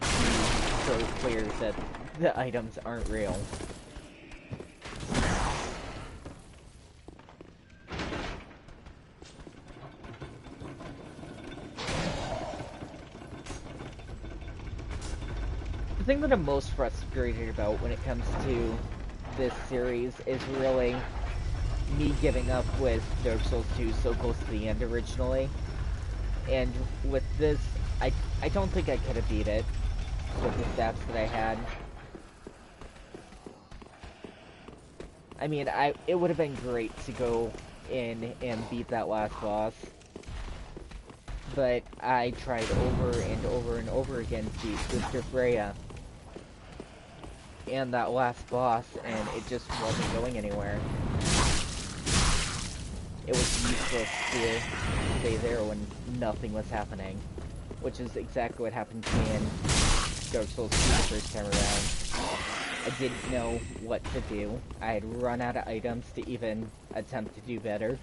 so clear that the items aren't real. The thing that I'm most frustrated about when it comes to this series is really me giving up with Dark Souls 2 so close to the end originally. And with this, I don't think I could have beat it with the stats that I had. I mean, it would have been great to go in and beat that last boss. But I tried over and over and over again to beat Sister Freya and that last boss, and it just wasn't going anywhere. It was useless to stay there when nothing was happening, which is exactly what happened to me in Dark Souls 2 the first time around. I didn't know what to do. I had run out of items to even attempt to do better.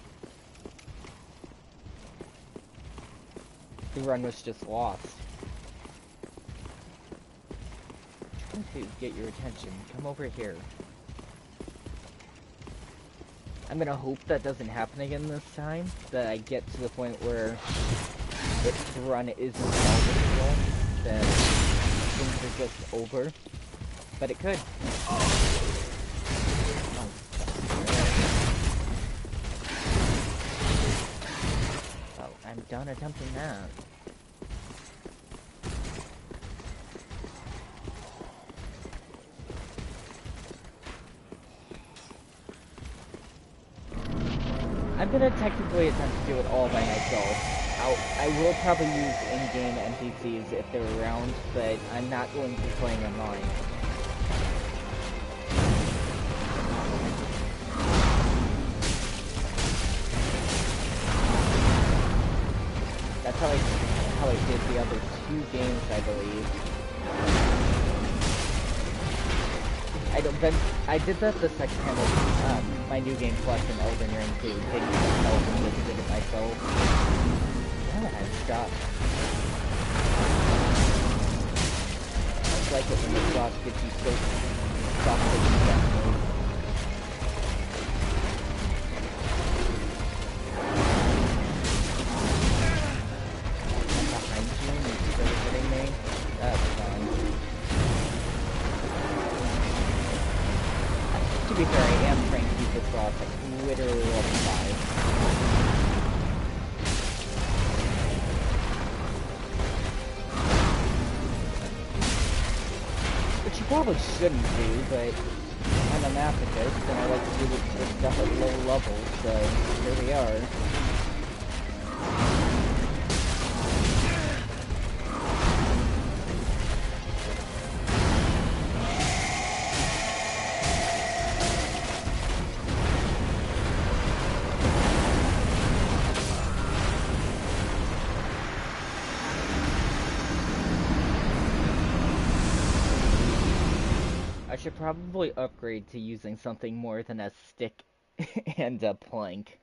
The run was just lost. I'm trying to get your attention. Come over here. I'm gonna hope that doesn't happen again this time, that I get to the point where if the run isn't salvageable, then things are just over. But it could. Oh, I'm done attempting that. I'm gonna technically attempt to do it all by myself. I will probably use in-game NPCs if they're around, but I'm not going to be playing online. That's how I did the other 2 games, I believe. I did that the second time with my New Game Plus in Elden Ring 2. Didn't even help and just did it myself. Yeah, I'm stuck. I like it when the boss gets you so stuck that you can't move. I'm behind you and you're still hitting me? That's fine. To be fair, I am trying to keep this boss like literally level 5. Which you probably shouldn't do, but I'm a masochist and I like to do this stuff at low levels, so here we are. I should probably upgrade to using something more than a stick and a plank.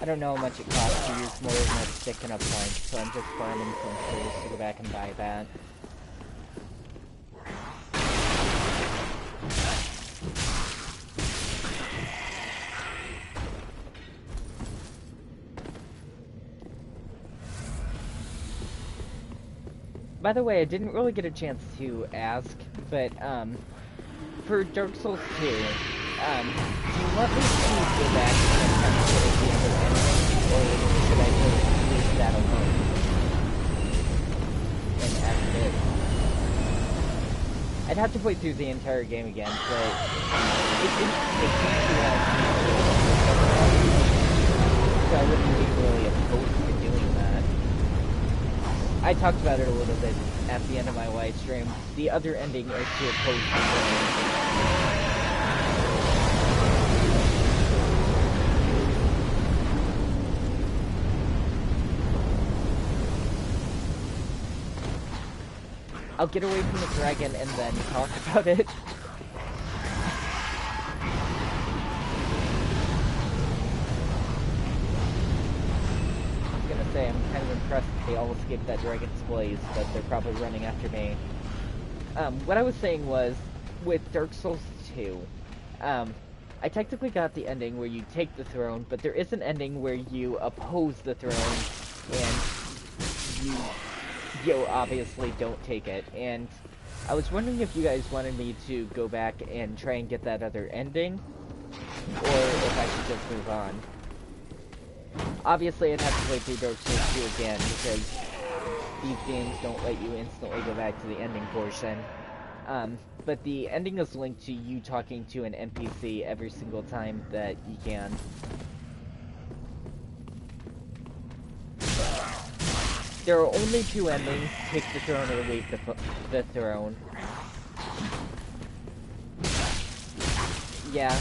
I don't know how much it costs to use more than a stick and a punch, so I'm just farming some tools to go back and buy that. By the way, I didn't really get a chance to ask, but, for Dark Souls 2, do you want me to go back and attempt to get the end of anything, or should I just leave that alone? And after it, I'd have to play through the entire game again, but it didn't take me too long, so I wouldn't be really opposed to doing that. I talked about it a little bit at the end of my live stream. The other ending is to oppose the I'll get away from the dragon and then talk about it. I was gonna say, I'm kind of impressed that they all escaped that dragon's blaze, but they're probably running after me. What I was saying was, with Dark Souls 2, I technically got the ending where you take the throne, but there is an ending where you oppose the throne, and you obviously don't take it. And I was wondering if you guys wanted me to go back and try and get that other ending, or if I should just move on. Obviously, I'd have to play through Dark Souls 2 again, because these games don't let you instantly go back to the ending portion. But the ending is linked to you talking to an NPC every single time that you can. There are only two endings: take the throne or leave the throne. Yeah,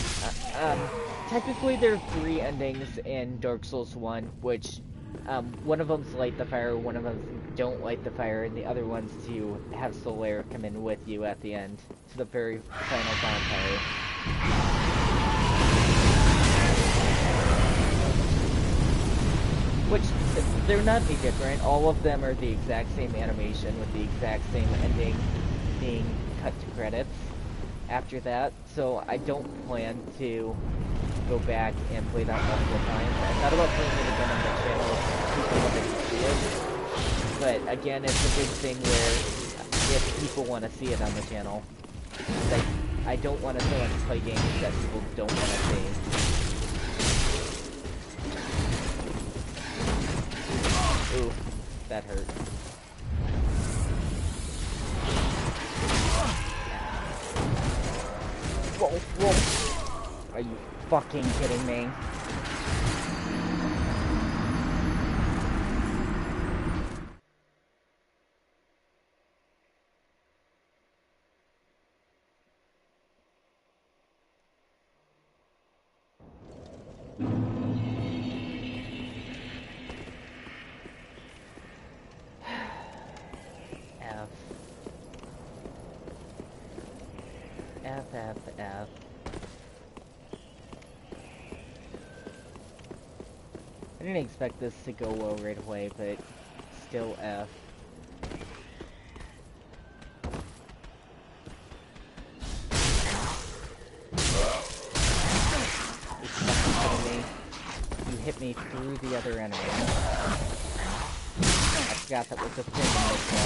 technically there are 3 endings in Dark Souls 1, which, one of them's light the fire, one of them don't light the fire, and the other one's to have Solaire come in with you at the end, to the very final bonfire. Which, they're not any different. All of them are the exact same animation with the exact same ending being cut to credits after that, so I don't plan to go back and play that multiple times. I thought about playing it again on the channel if people wanted to see it, but again, it's a big thing where if people want to see it on the channel, like, I don't want to play games that people don't want to see. Ooh, that hurt. Whoa, whoa. Are you fucking kidding me? F. I didn't expect this to go well right away, but still F. You hit me through the other enemy. I forgot that was a thing in this one.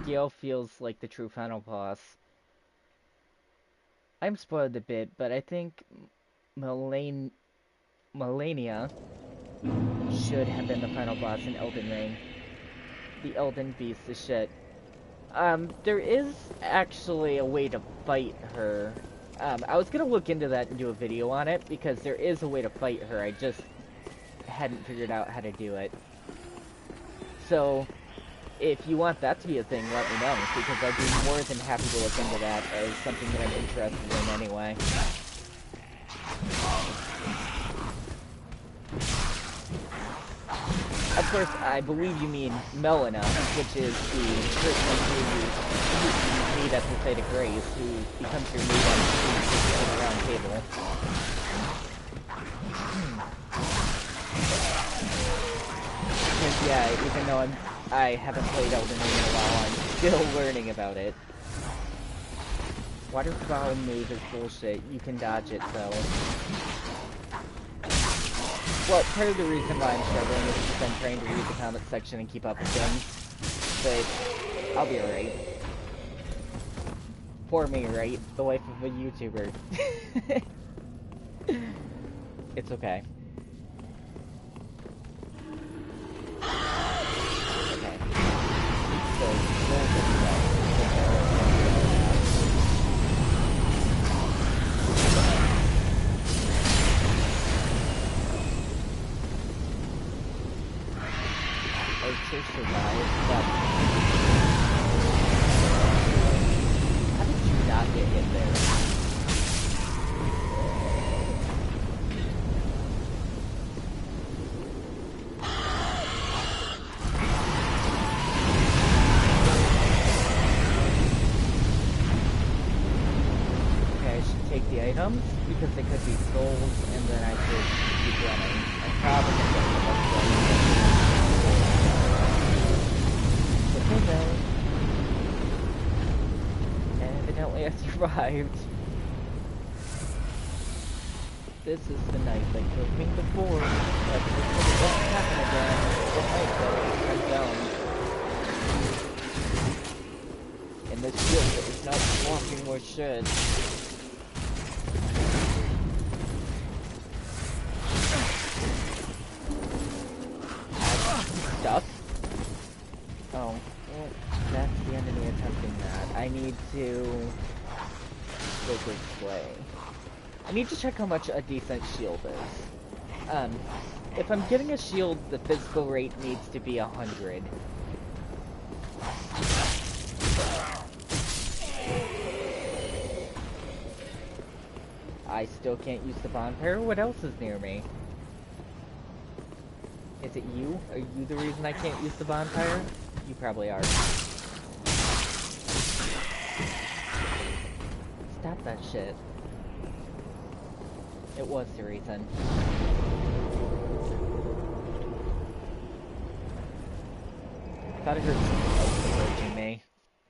Gale feels like the true final boss. I'm spoiled a bit, but I think Melania should have been the final boss in Elden Ring. The Elden Beast is shit. There is actually a way to fight her. I was gonna look into that and do a video on it, because there is a way to fight her, I just hadn't figured out how to do it. So, if you want that to be a thing, let me know, because I'd be more than happy to look into that as something that I'm interested in anyway. Of course, I believe you mean Melina, which is the person who you meet at the site of Grace, who becomes your maid on the round table. Because, yeah, even though I haven't played Elden Ring in a while, I'm still learning about it. Waterfowl move is bullshit. You can dodge it, though. Well, part of the reason why I'm struggling is because I'm trying to read the comment section and keep up with things. But I'll be alright. Poor me, right? The life of a YouTuber. It's okay. Okay. So, there's this guy. Archer survived, but how did you not get hit there? Okay, I should take the items because they could be sold, and then I could keep running. I'm probably gonna get the most okay, and evidently I survived. This is the night that killed me before. But if it doesn't happen again, it might though. I'm down. And this shield is not walking where it should. I'm stuck. Oh, well, that's the enemy attempting that. I need to go this way. I need to check how much a decent shield is. If I'm getting a shield, the physical rate needs to be 100. I still can't use the bonfire. What else is near me? Is it you? Are you the reason I can't use the bonfire? You probably are. Stop that shit. It was the reason. I thought I heard something else approaching me.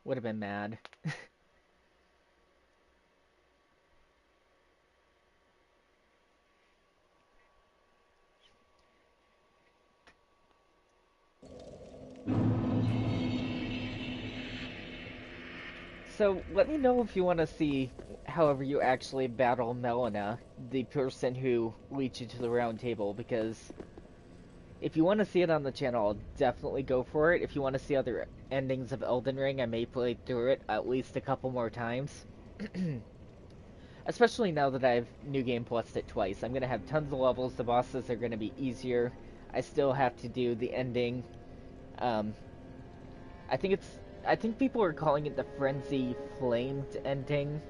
Would have been mad. So, let me know if you want to see however you actually battle Melina, the person who leads you to the round table, because if you want to see it on the channel, I'll definitely go for it. If you want to see other endings of Elden Ring, I may play through it at least a couple more times. Especially now that I've New Game Plused it twice. I'm going to have tons of levels, the bosses are going to be easier. I still have to do the ending. I think people are calling it the Frenzy Flamed ending,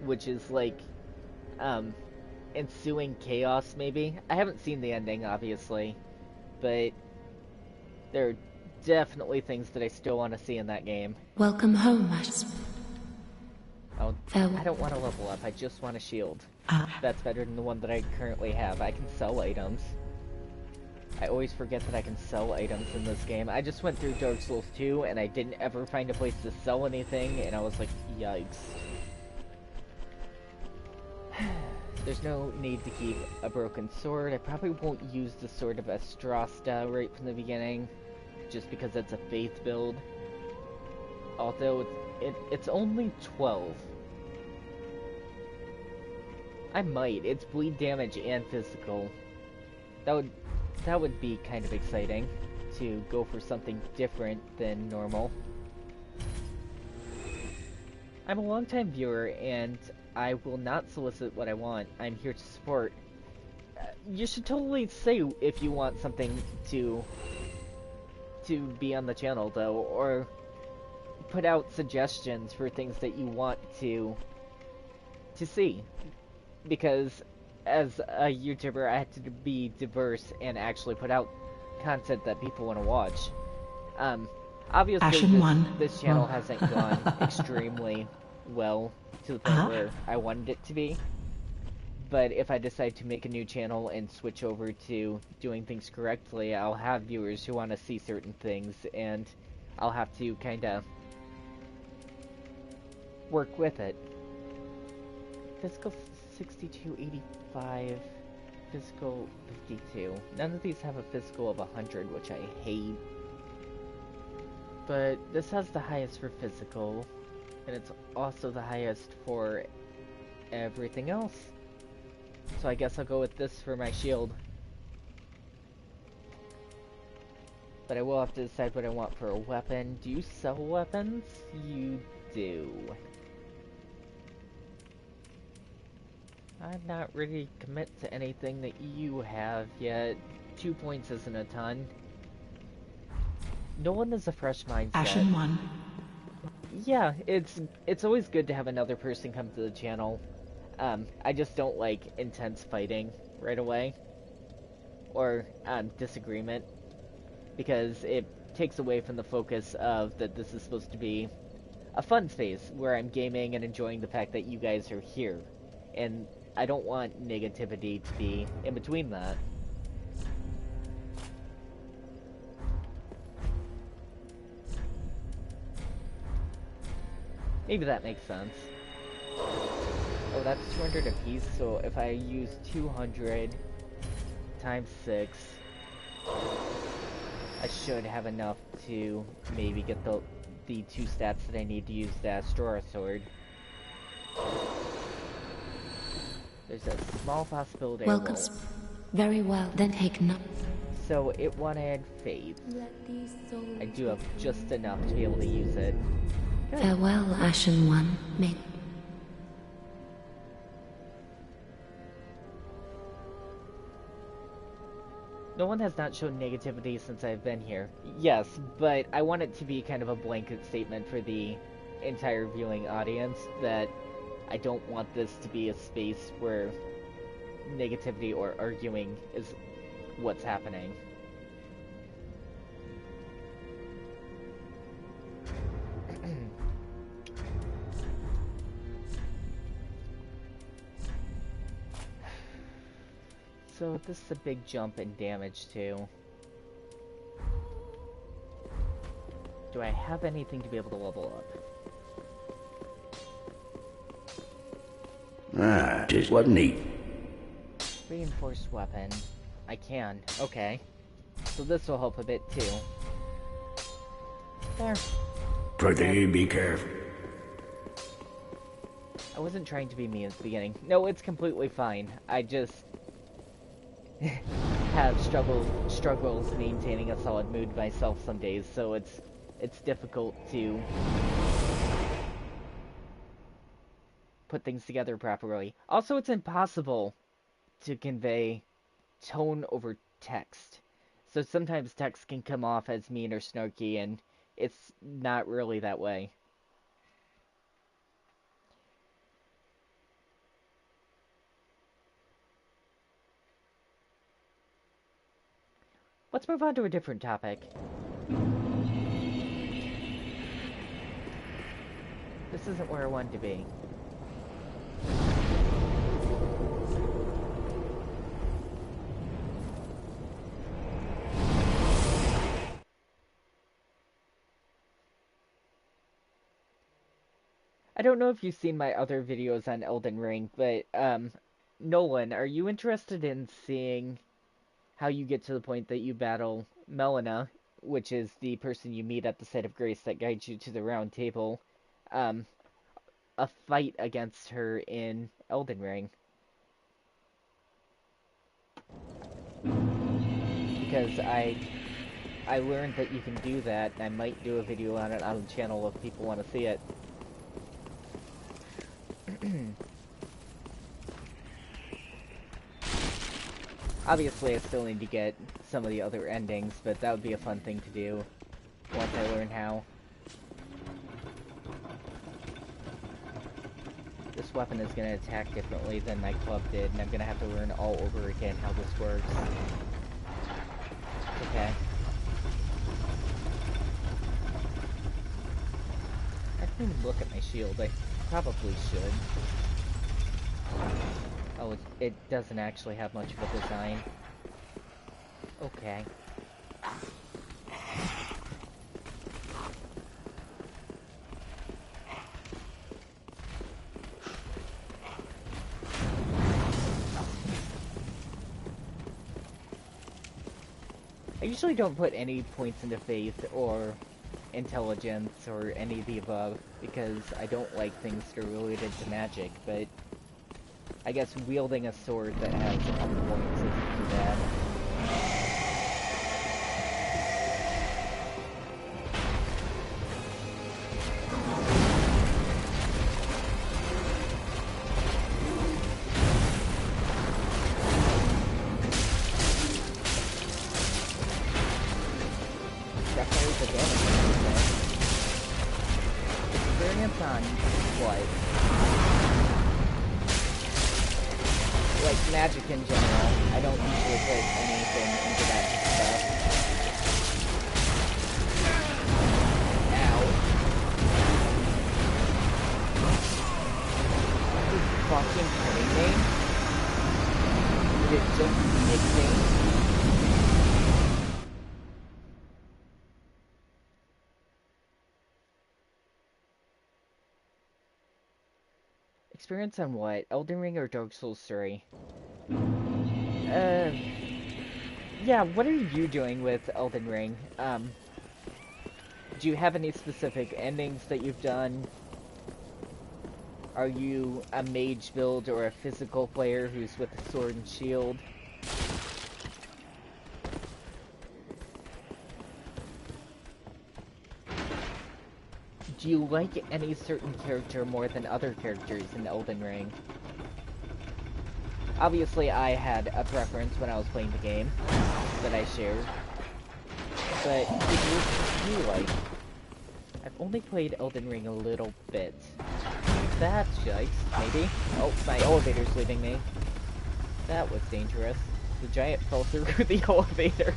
which is like, ensuing chaos, maybe? I haven't seen the ending, obviously, but there are definitely things that I still want to see in that game. Welcome home, Asp. Oh, Farewell. I don't want to level up, I just want a shield. That's better than the one that I currently have. I can sell items. I always forget that I can sell items in this game. I just went through Dark Souls 2, and I didn't ever find a place to sell anything, and I was like, yikes. There's no need to keep a broken sword. I probably won't use the Sword of Astrasta right from the beginning, just because it's a faith build. Although, it's only 12. I might. It's bleed damage and physical. That would be kind of exciting, to go for something different than normal. I'm a longtime viewer, and I will not solicit what I want. I'm here to support. You should totally say if you want something to be on the channel, though, or put out suggestions for things that you want to see. Because as a YouTuber, I had to be diverse and actually put out content that people want to watch. Obviously, Ashen One. this channel Well. hasn't gone extremely well to the point where I wanted it to be. But if I decide to make a new channel and switch over to doing things correctly, I'll have viewers who want to see certain things, and I'll have to kind of work with it. Physical 6285, physical 52. None of these have a physical of 100, which I hate. But this has the highest for physical, and it's also the highest for everything else. So I guess I'll go with this for my shield. But I will have to decide what I want for a weapon. Do you sell weapons? You do. I'm not ready to commit to anything that you have yet. 2 points isn't a ton. No one is a fresh mindset. Ashen One. Yeah, it's always good to have another person come to the channel. I just don't like intense fighting right away. Or, disagreement. Because it takes away from the focus of that this is supposed to be a fun space where I'm gaming and enjoying the fact that you guys are here. And I don't want negativity to be in between that. Maybe that makes sense. Oh, that's 200 apiece, so if I use 200 times 6, I should have enough to maybe get the 2 stats that I need to use the Astora sword. There's a small possibility I Welcome. won't. Very well, then take no. So it wanted faith. I do have just enough to be able to use it. Good. Farewell, Ashen One. May No one has not shown negativity since I've been here. Yes, but I want it to be kind of a blanket statement for the entire viewing audience that I don't want this to be a space where negativity or arguing is what's happening. So this is a big jump in damage too. Do I have anything to be able to level up? Ah, 'tis what neat. Reinforced weapon. I can. Okay. So this will help a bit too. There. Prithee, be careful. I wasn't trying to be mean at the beginning. No, it's completely fine. I just have struggles maintaining a solid mood myself some days, so it's difficult to put things together properly. Also, it's impossible to convey tone over text. So sometimes text can come off as mean or snarky, and it's not really that way. Let's move on to a different topic. This isn't where I wanted to be. I don't know if you've seen my other videos on Elden Ring, but, Nolan, are you interested in seeing how you get to the point that you battle Melina, which is the person you meet at the site of grace that guides you to the round table, a fight against her in Elden Ring? Because I learned that you can do that, and I might do a video on it on the channel if people want to see it. Obviously, I still need to get some of the other endings, but that would be a fun thing to do once I learn how. This weapon is going to attack differently than my club did, and I'm going to have to learn all over again how this works. Okay. I didn't even look at my shield. I probably should. Oh, it doesn't actually have much of a design. Okay. I usually don't put any points into faith or intelligence or any of the above because I don't like things that are related to magic, but I guess wielding a sword that has points isn't too bad. Definitely the damage. Experience on what? Like magic in general. I don't usually put anything into that stuff. Ow. This is fucking kidding me? Did it just hit me? Experience on what? Elden Ring or Dark Souls 3? Yeah, what are you doing with Elden Ring? Do you have any specific endings that you've done? Are you a mage build or a physical player who's with a sword and shield? Do you like any certain character more than other characters in Elden Ring? Obviously, I had a preference when I was playing the game that I shared. But do you like? I've only played Elden Ring a little bit. That yikes, maybe? Oh, my elevator's leaving me. That was dangerous. The giant fell through the elevator.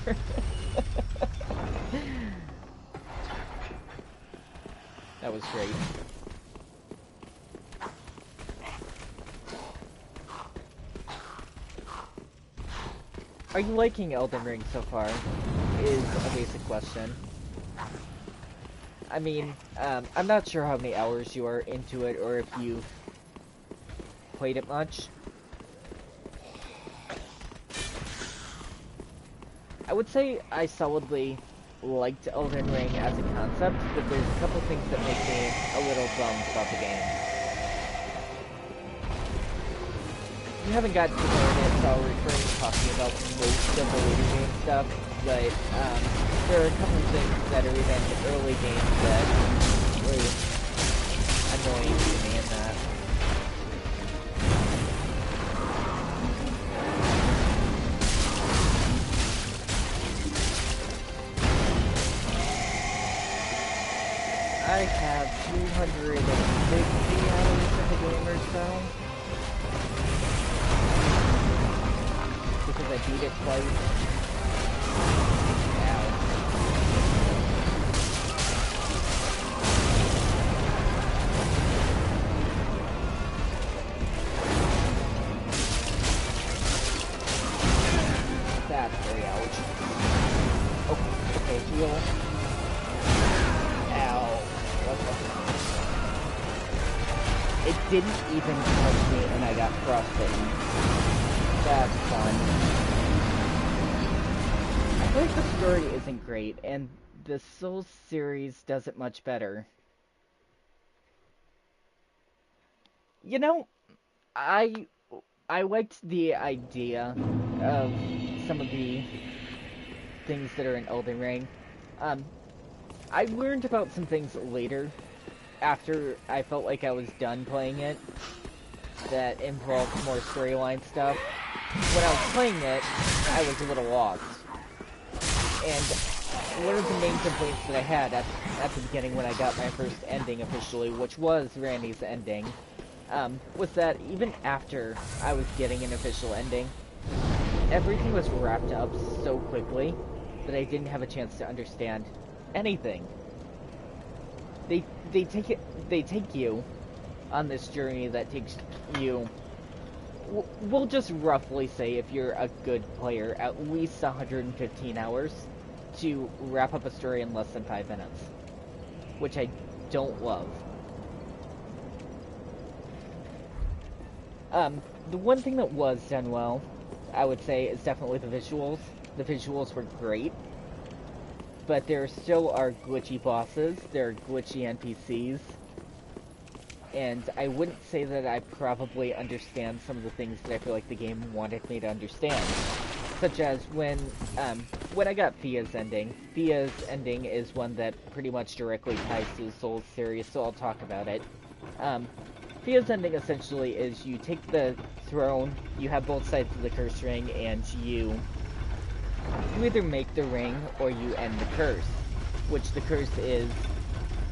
That was great. Are you liking Elden Ring so far? Is a basic question. I mean, I'm not sure how many hours you are into it or if you've played it much. I would say I solidly liked Elden Ring as a concept, but there's a couple things that make me a little bummed about the game. You haven't gotten to learn it, so I'll refrain from talking about most of the later game stuff, but there are a couple things that are even early games that were annoying to me in that. I have 260 hours in the game or so. Because I beat it twice. Ow. That's very ouch. Okay, heal. Ow. It didn't even touch me and I got frostbitten. That's fun. I feel like the story isn't great, and the Souls series does it much better. You know, I liked the idea of some of the things that are in Elden Ring. I learned about some things later, after I felt like I was done playing it, that involved more storyline stuff. When I was playing it, I was a little lost. And one of the main complaints that I had at the beginning when I got my first ending officially, which was Randy's ending, was that even after I was getting an official ending, everything was wrapped up so quickly that I didn't have a chance to understand anything. They take you on this journey that takes you, we'll just roughly say, if you're a good player, at least 115 hours to wrap up a story in less than 5 minutes, which I don't love. The one thing that was done well, I would say, is definitely the visuals. The visuals were great, but there still are glitchy bosses, there are glitchy NPCs, and I wouldn't say that I probably understand some of the things that I feel like the game wanted me to understand. Such as when I got Fia's ending. Fia's ending is one that pretty much directly ties to the Souls series, so I'll talk about it. Fia's ending essentially is you take the throne, you have both sides of the curse ring, and you either make the ring or you end the curse. Which the curse is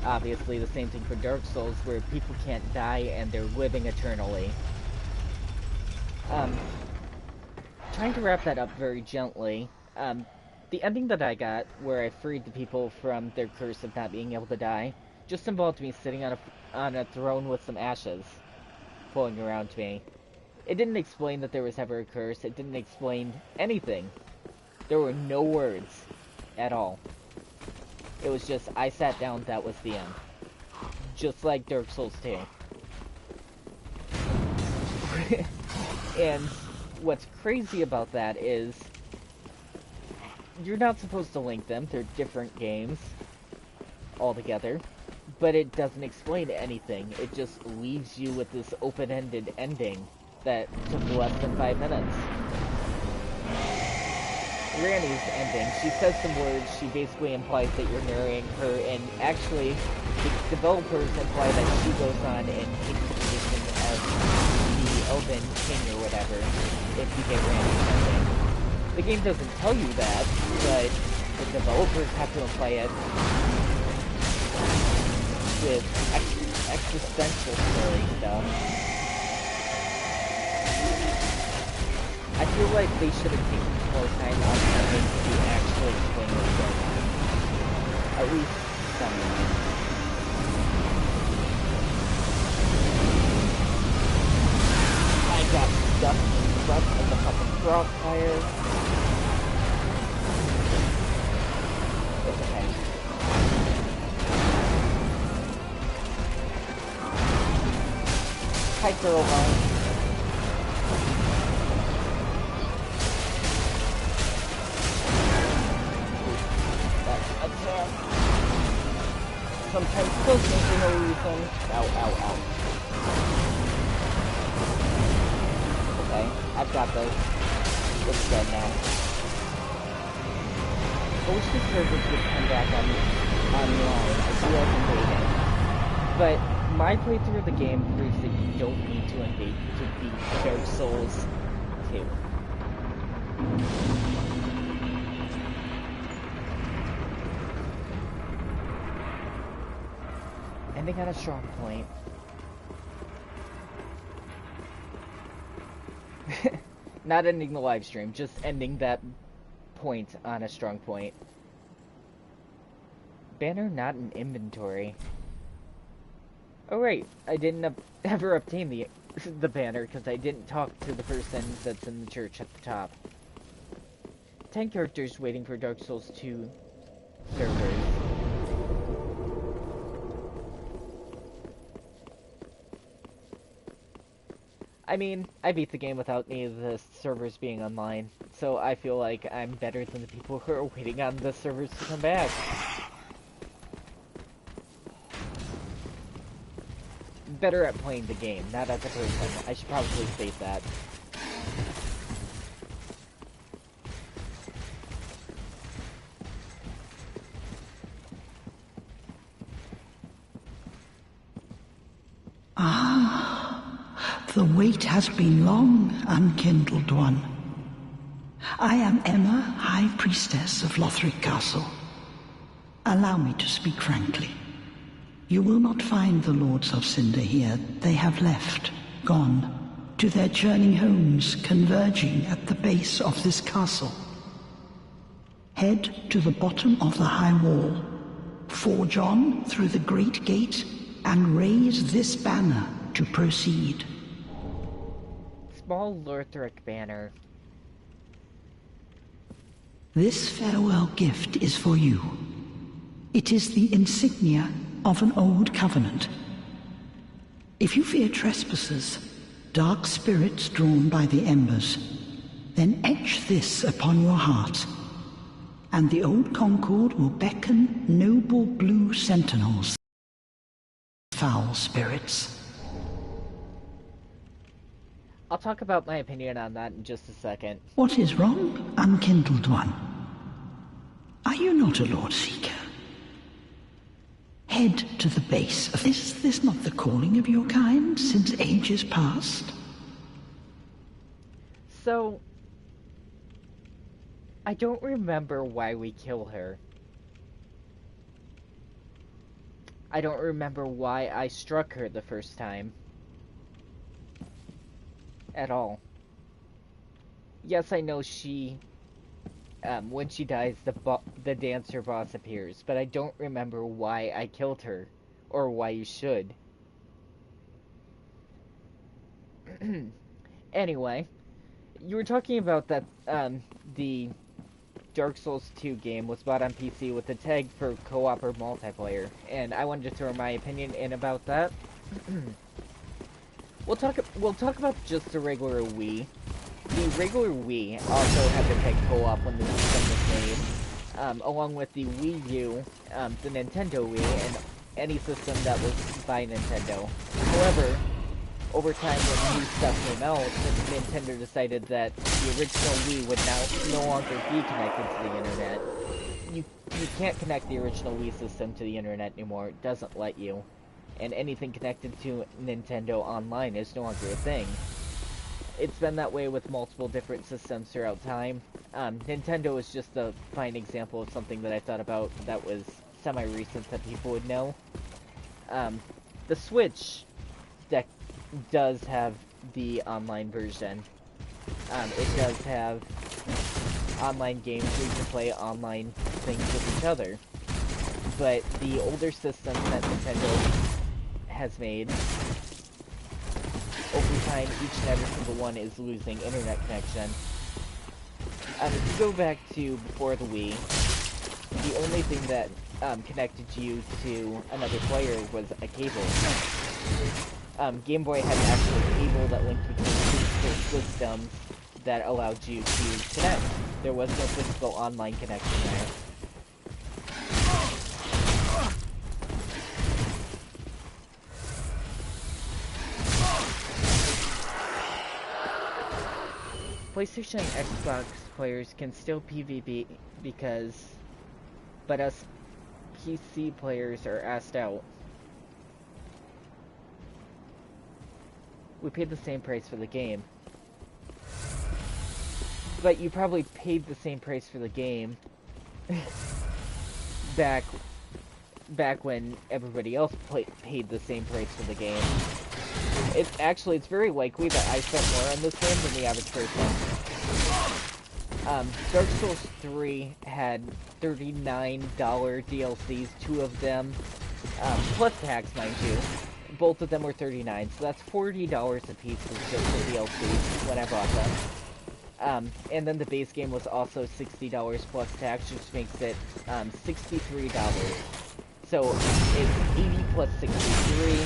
obviously the same thing for Dark Souls, where people can't die and they're living eternally. Trying to wrap that up very gently, the ending that I got, where I freed the people from their curse of not being able to die, just involved me sitting on a throne with some ashes flowing around me. It didn't explain that there was ever a curse, it didn't explain anything. There were no words at all. It was just, I sat down, that was the end. Just like Dark Souls 2. And what's crazy about that is, you're not supposed to link them, they're different games altogether, but it doesn't explain anything. It just leaves you with this open-ended ending that took less than 5 minutes. Ranni's ending, she says some words, she basically implies that you're marrying her, and actually, the developers imply that she goes on and takes the position of the Elven King or whatever, if you get Ranni's ending. The game doesn't tell you that, but the developers have to imply it with existential story stuff. I feel like they should have taken more time on having to actually explain what's going on. At least some. I got stuck in front of the fucking crossfire. It's okay. Hi, girl, Vine. Sometimes closing for no reason. Ow, ow, ow. Okay, I've got this. It's dead now. I wish the servers would come back online. I do like invading. But my playthrough of the game proves that you don't need to invade to beat Dark Souls 2. Ending on a strong point. Not ending the live stream, just ending that point on a strong point. Banner not in inventory. Oh right, I didn't ever obtain the banner because I didn't talk to the person that's in the church at the top. 10 characters waiting for Dark Souls 2 servers. I mean, I beat the game without any of the servers being online, so I feel like I'm better than the people who are waiting on the servers to come back. Better at playing the game, not as a person. I should probably state that. The wait has been long, unkindled one. I am Emma, High Priestess of Lothric Castle. Allow me to speak frankly. You will not find the Lords of Cinder here. They have left, gone, to their journeying homes converging at the base of this castle. Head to the bottom of the high wall. Forge on through the great gate and raise this banner to proceed. Small Lothric banner. This farewell gift is for you. It is the insignia of an old covenant. If you fear trespassers, dark spirits drawn by the embers, then etch this upon your heart, and the old Concord will beckon noble blue sentinels, foul spirits. I'll talk about my opinion on that in just a second. What is wrong, unkindled one? Are you not a Lord Seeker? Head to the base of... Is this not the calling of your kind since ages past? So, I don't remember why we kill her. I don't remember why I struck her the first time. At all. Yes, I know she... when she dies, the dancer boss appears, but I don't remember why I killed her, or why you should. Anyway, you were talking about that, the Dark Souls 2 game was bought on PC with the tag for co-op or multiplayer, and I wanted to throw my opinion in about that. We'll talk about just the regular Wii. The regular Wii also had the tag co-op when the system was made, along with the Wii U, the Nintendo Wii, and any system that was by Nintendo. However, over time when new stuff came out, Nintendo decided that the original Wii would now no longer be connected to the internet. You can't connect the original Wii system to the internet anymore. It doesn't let you. And anything connected to Nintendo Online is no longer a thing. It's been that way with multiple different systems throughout time. Nintendo is just a fine example of something that I thought about that was semi-recent that people would know. The Switch deck does have the online version. It does have online games where you can play online things with each other. But the older systems that Nintendo has made, over time, each and every single one is losing internet connection. If you go back to before the Wii, the only thing that connected you to another player was a cable. Game Boy had an actual cable that linked between two systems that allowed you to connect. There was no physical online connection there. PlayStation and Xbox players can still PvP but us PC players are asked out. We paid the same price for the game. But you probably paid the same price for the game back when everybody else paid the same price for the game. It's very likely that I spent more on this game than the average person. Dark Souls 3 had $39 DLCs, 2 of them, plus tax, mind you. Both of them were $39, so that's $40 a piece for just the DLC when I bought them. And then the base game was also $60 plus tax, which makes it $63. So it's 80 plus 63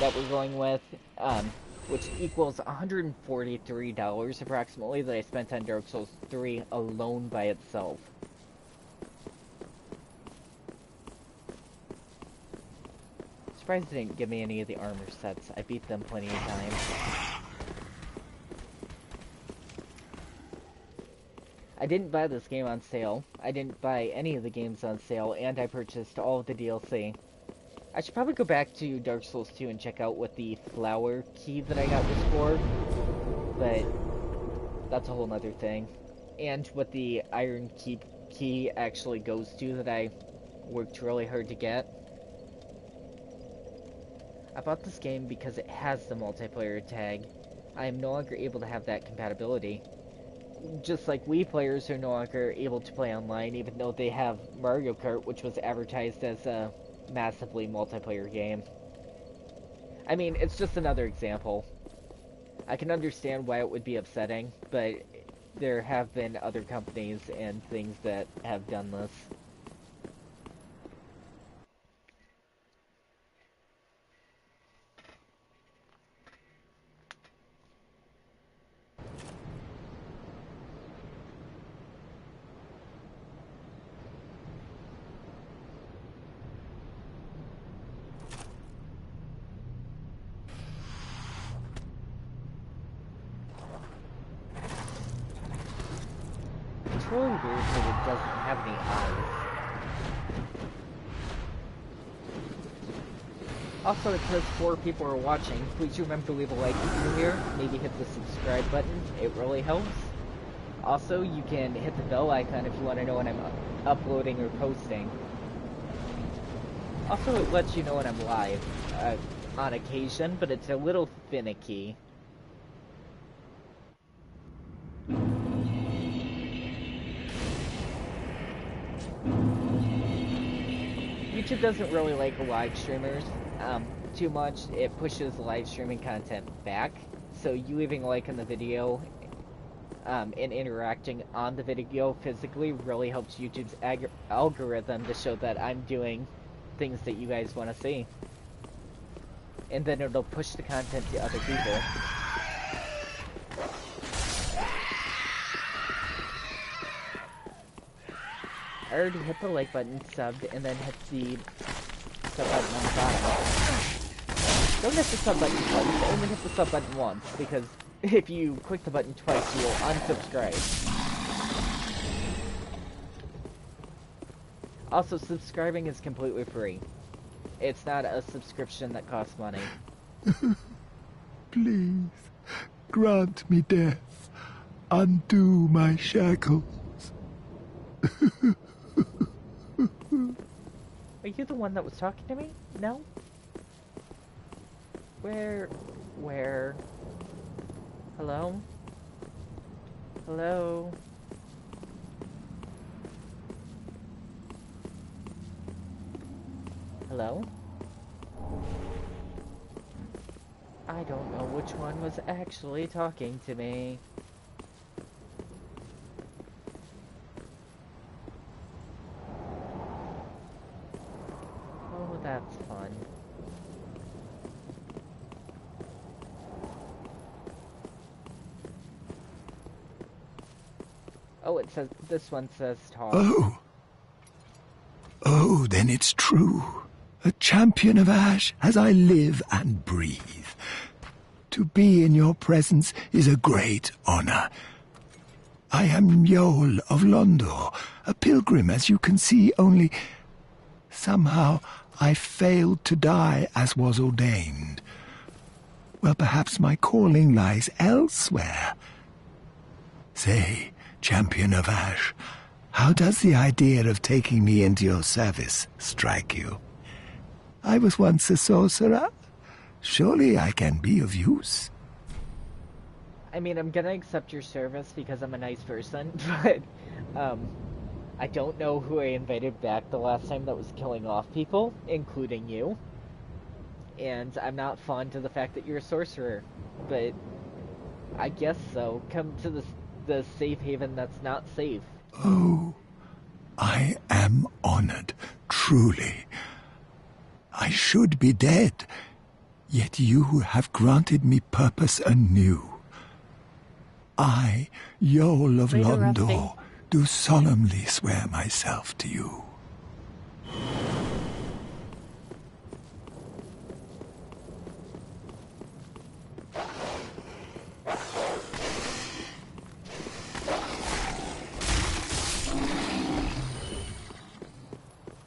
that we're going with, which equals $143 approximately that I spent on Dark Souls 3 alone by itself. Surprised they didn't give me any of the armor sets. I beat them plenty of times. I didn't buy this game on sale. I didn't buy any of the games on sale, and I purchased all of the DLC. I should probably go back to Dark Souls 2 and check out what the flower key that I got was for, but that's a whole nother thing. And what the iron key actually goes to that I worked really hard to get. I bought this game because it has the multiplayer tag. I am no longer able to have that compatibility. just like Wii players are no longer able to play online, even though they have Mario Kart, which was advertised as a massively multiplayer game. I mean, it's just another example. I can understand why it would be upsetting, but there have been other companies and things that have done this. It's really weird that it doesn't have any eyes. Also, it says 4 people are watching. Please remember to leave a like if you're here. Maybe hit the subscribe button. It really helps. Also, you can hit the bell icon if you want to know when I'm uploading or posting. Also, it lets you know when I'm live on occasion, but it's a little finicky. YouTube doesn't really like live streamers too much. It pushes live streaming content back, so you leaving a like on the video and interacting on the video physically really helps YouTube's algorithm to show that I'm doing things that you guys want to see. And then it'll push the content to other people. I already hit the like button, subbed, and then hit the sub button on the bottom. Don't hit the sub button twice, only hit the sub button once, because if you click the button twice, you will unsubscribe. Also, subscribing is completely free. It's not a subscription that costs money. Please, grant me death. Undo my shackles. Are you the one that was talking to me? No? Where? Hello? Hello? Hello? I don't know which one was actually talking to me. Oh, that's fun. Oh, it says, this one says talk. Oh, then it's true. A champion of Ash as I live and breathe. To be in your presence is a great honor. I am Yoel of Londor, a pilgrim, as you can see, only somehow I failed to die as was ordained. Well, perhaps my calling lies elsewhere. Say, champion of Ash, how does the idea of taking me into your service strike you? I was once a sorcerer. Surely I can be of use. I mean, I'm gonna accept your service because I'm a nice person, but, I don't know who I invited back the last time that was killing off people, including you. And I'm not fond of the fact that you're a sorcerer, but I guess so. Come to the safe haven that's not safe. Oh, I am honored, truly. I should be dead, yet you have granted me purpose anew. I, Yoel of Londor, do solemnly swear myself to you.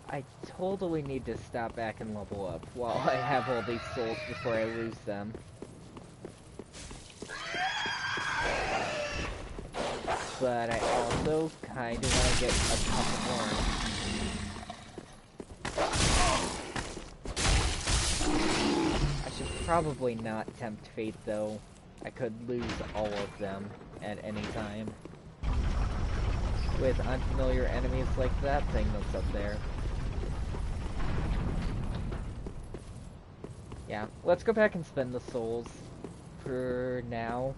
I totally need to stop back and level up while I have all these souls before I lose them. But I also kind of want to get a couple more. I should probably not tempt fate, though. I could lose all of them at any time. with unfamiliar enemies like that thing that's up there. Yeah, let's go back and spend the souls for now.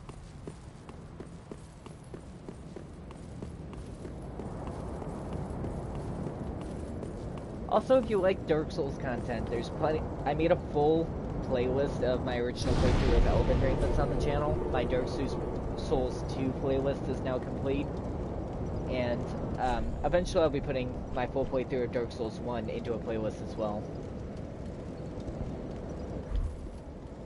Also, if you like Dark Souls content, there's plenty. I made a full playlist of my original playthrough of Elden Ring that's on the channel. My Dark Souls 2 playlist is now complete. And eventually I'll be putting my full playthrough of Dark Souls 1 into a playlist as well.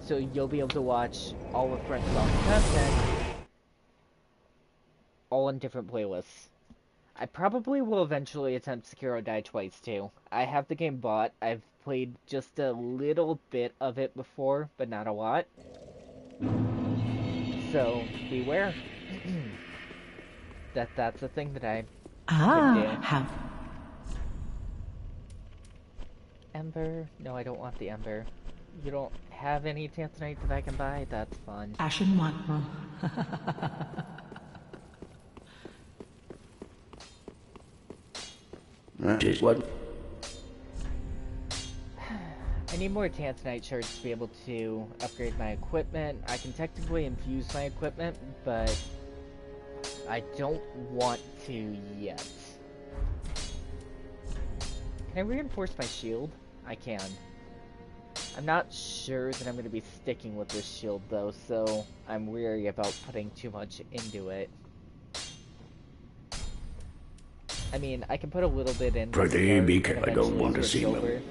So you'll be able to watch all of FromSoft's content all in different playlists. I probably will eventually attempt Sekiro Die Twice too. I have the game bought. I've played just a little bit of it before, but not a lot. So beware. That's a thing that I could do. Have. Ember? No, I don't want the Ember. You don't have any Tanzanite that I can buy? That's fun. Ashen One. Just what? I need more Tanzanite shards to be able to upgrade my equipment. I can technically infuse my equipment, but I don't want to yet. Can I reinforce my shield? I can. I'm not sure that I'm going to be sticking with this shield though, so I'm wary about putting too much into it. I mean, I can put a little bit in. Pretty because I don't want to see them.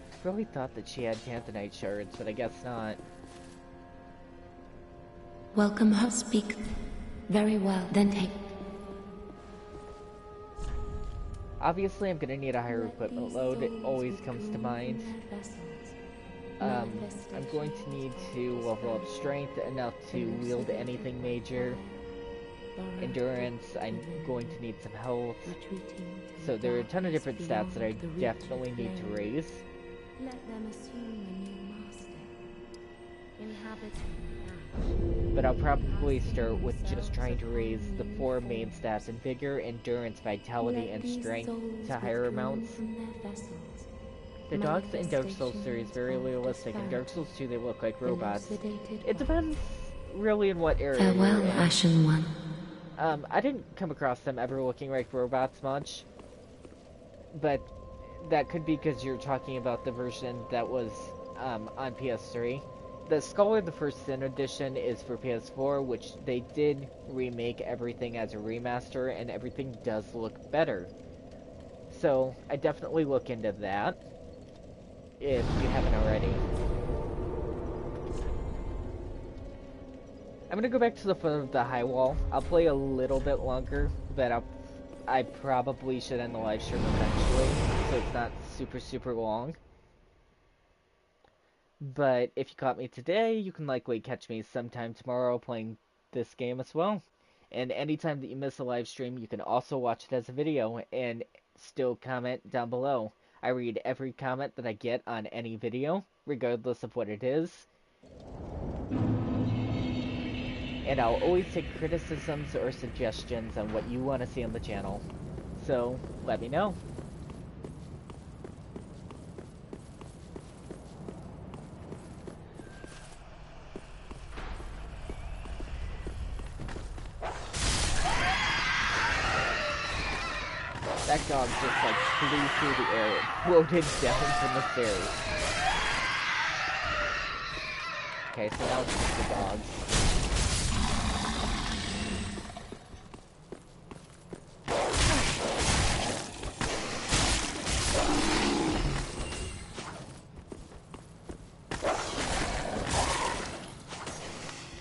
I really thought that she had Tanzanite shards, but I guess not. Welcome her speak. Very well, then take. Obviously, I'm gonna need a higher equipment load. It always comes to mind. I'm going to need to level up strength enough to wield anything major. Endurance, I'm going to need some health. So there are a ton of different stats that I definitely need to raise. Let them assume a new master. Inhabiting. But I'll probably start with just trying to raise the 4 main stats in Vigor, Endurance, Vitality, and Strength to higher amounts. The dogs in Dark Souls series very realistic. In Dark Souls 2 they look like robots. It depends really in what area Farewell, you're in. Ashen One. I didn't come across them ever looking like robots much. But that could be because you're talking about the version that was on PS3. The Scholar the First Sin edition is for PS4, which they did remake everything as a remaster, and everything does look better. So, I definitely look into that, if you haven't already. I'm gonna go back to the foot of the high wall. I'll play a little bit longer, but I probably should end the live stream eventually, so it's not super long. But if you caught me today, you can likely catch me sometime tomorrow playing this game as well. And anytime that you miss a live stream, you can also watch it as a video and still comment down below. I read every comment that I get on any video, regardless of what it is. And I'll always take criticisms or suggestions on what you want to see on the channel. So, let me know. That dog just like flew through the air and floated down from the stairs. Okay, so now it's just the dogs.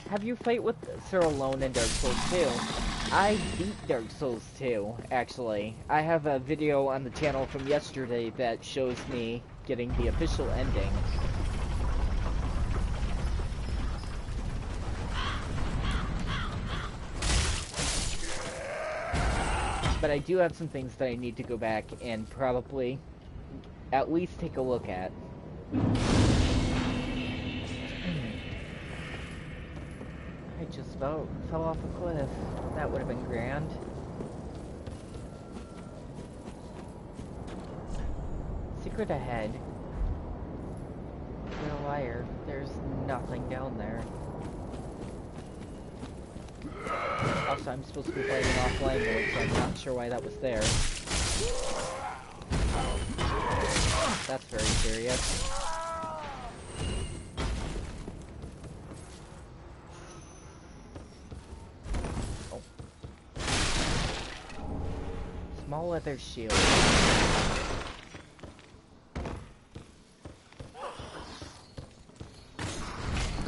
Have you fight with Sir alone in Dark Souls 2? I beat Dark Souls 2, actually. I have a video on the channel from yesterday that shows me getting the official ending. But I do have some things that I need to go back and probably at least take a look at. I I just fell off a cliff. That would have been grand. Secret ahead. You're a liar. There's nothing down there. Also, I'm supposed to be playing an offline mode, so I'm not sure why that was there. That's very serious. Oh. Small leather shield.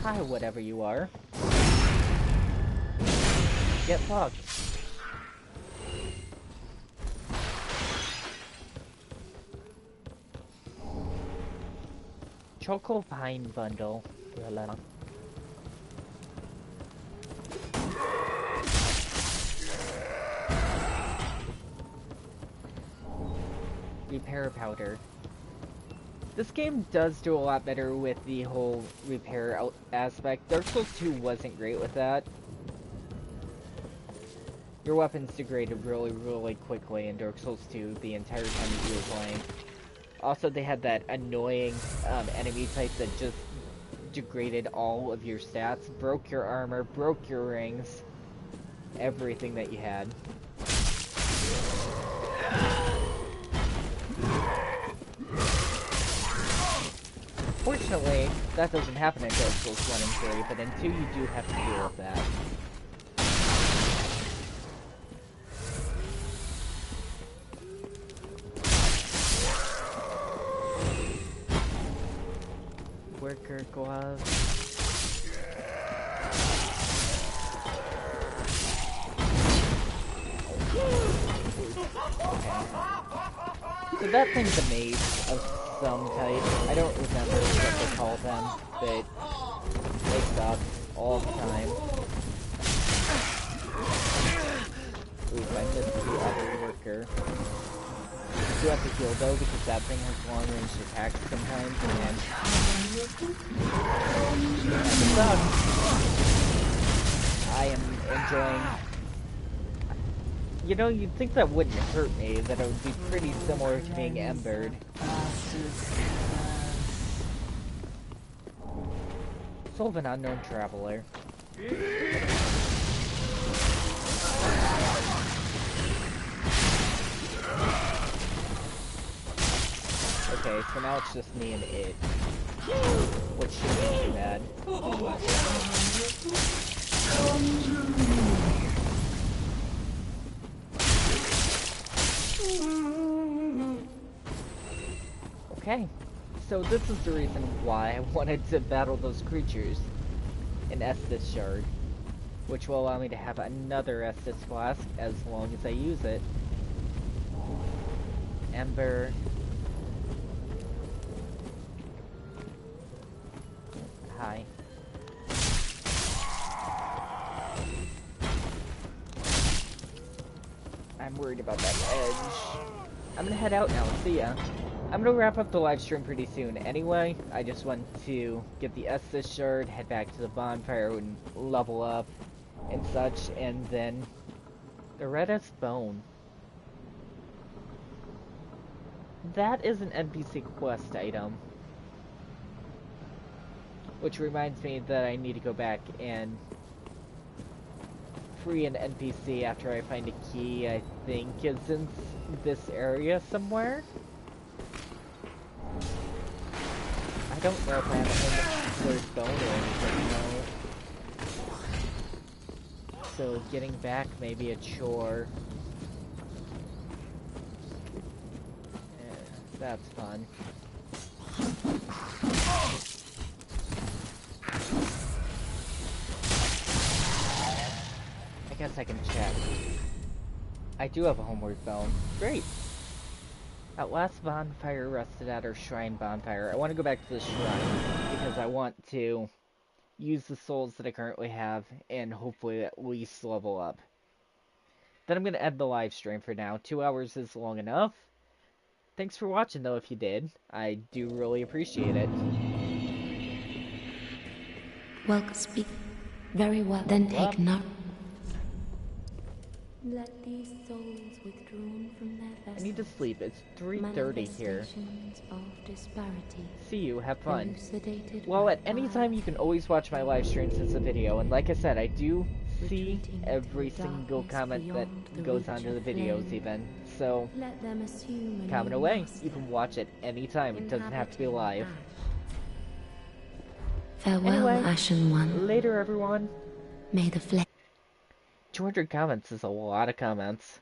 Hi, whatever you are. Get fucked. Choco Pine Bundle. Repair powder. This game does do a lot better with the whole repair aspect. Dark Souls 2 wasn't great with that. Your weapons degraded really quickly in Dark Souls 2 the entire time you were playing. Also, they had that annoying enemy type that just degraded all of your stats, broke your armor, broke your rings, everything that you had. Fortunately, that doesn't happen in Dark Souls 1 and 3, but in 2 you do have to deal with that. Worker glove. Okay. So that thing's a maze of some type. I don't remember what they call them, but they suck all the time. Ooh, I missed the other worker. You do have to heal though, because that thing has long range attacks sometimes, and that sucks. I am enjoying. You know, you'd think that wouldn't hurt me, that it would be pretty similar to being embered. Soul of an unknown traveler. Okay, so now it's just me and it. Which shouldn't be too bad. Okay, so this is the reason why I wanted to battle those creatures. An Estus Shard, which will allow me to have another Estus Flask as long as I use it. Ember. Hi. I'm worried about that edge. I'm gonna head out now. See ya. I'm gonna wrap up the live stream pretty soon anyway. I just want to get the Estus Shard, head back to the bonfire and level up and such, and then the Redis Bone. That is an NPC quest item. Which reminds me that I need to go back and free an NPC after I find a key. I think is in this area somewhere. I don't know if I have a Redis Bone or anything, no. So getting back may be a chore. Yeah, that's fun. I guess I can check. I do have a homeward bone. Great! At last bonfire rested at our shrine bonfire. I want to go back to the shrine because I want to use the souls that I currently have and hopefully at least level up. Then I'm going to end the live stream for now. 2 hours is long enough. Thanks for watching though if you did. I do really appreciate it. Welcome, speak. Very well, then take no. Let these souls withdrawn from their vessels. I need to sleep. It's 3:30 here. Manifestations of disparity. See you. Have fun. Elucidated Well, by at any fire. time you can always watch my live streams as a video, and like I said, I do see Retreating every to single darkness comment that beyond the goes reach onto the of videos flame. even. So, Let them assume a comment new away. master, You can watch it anytime. It doesn't have to be inhabiting live. Ash. Farewell, Anyway, Ashen One. later everyone. May the flame. 200 comments is a lot of comments.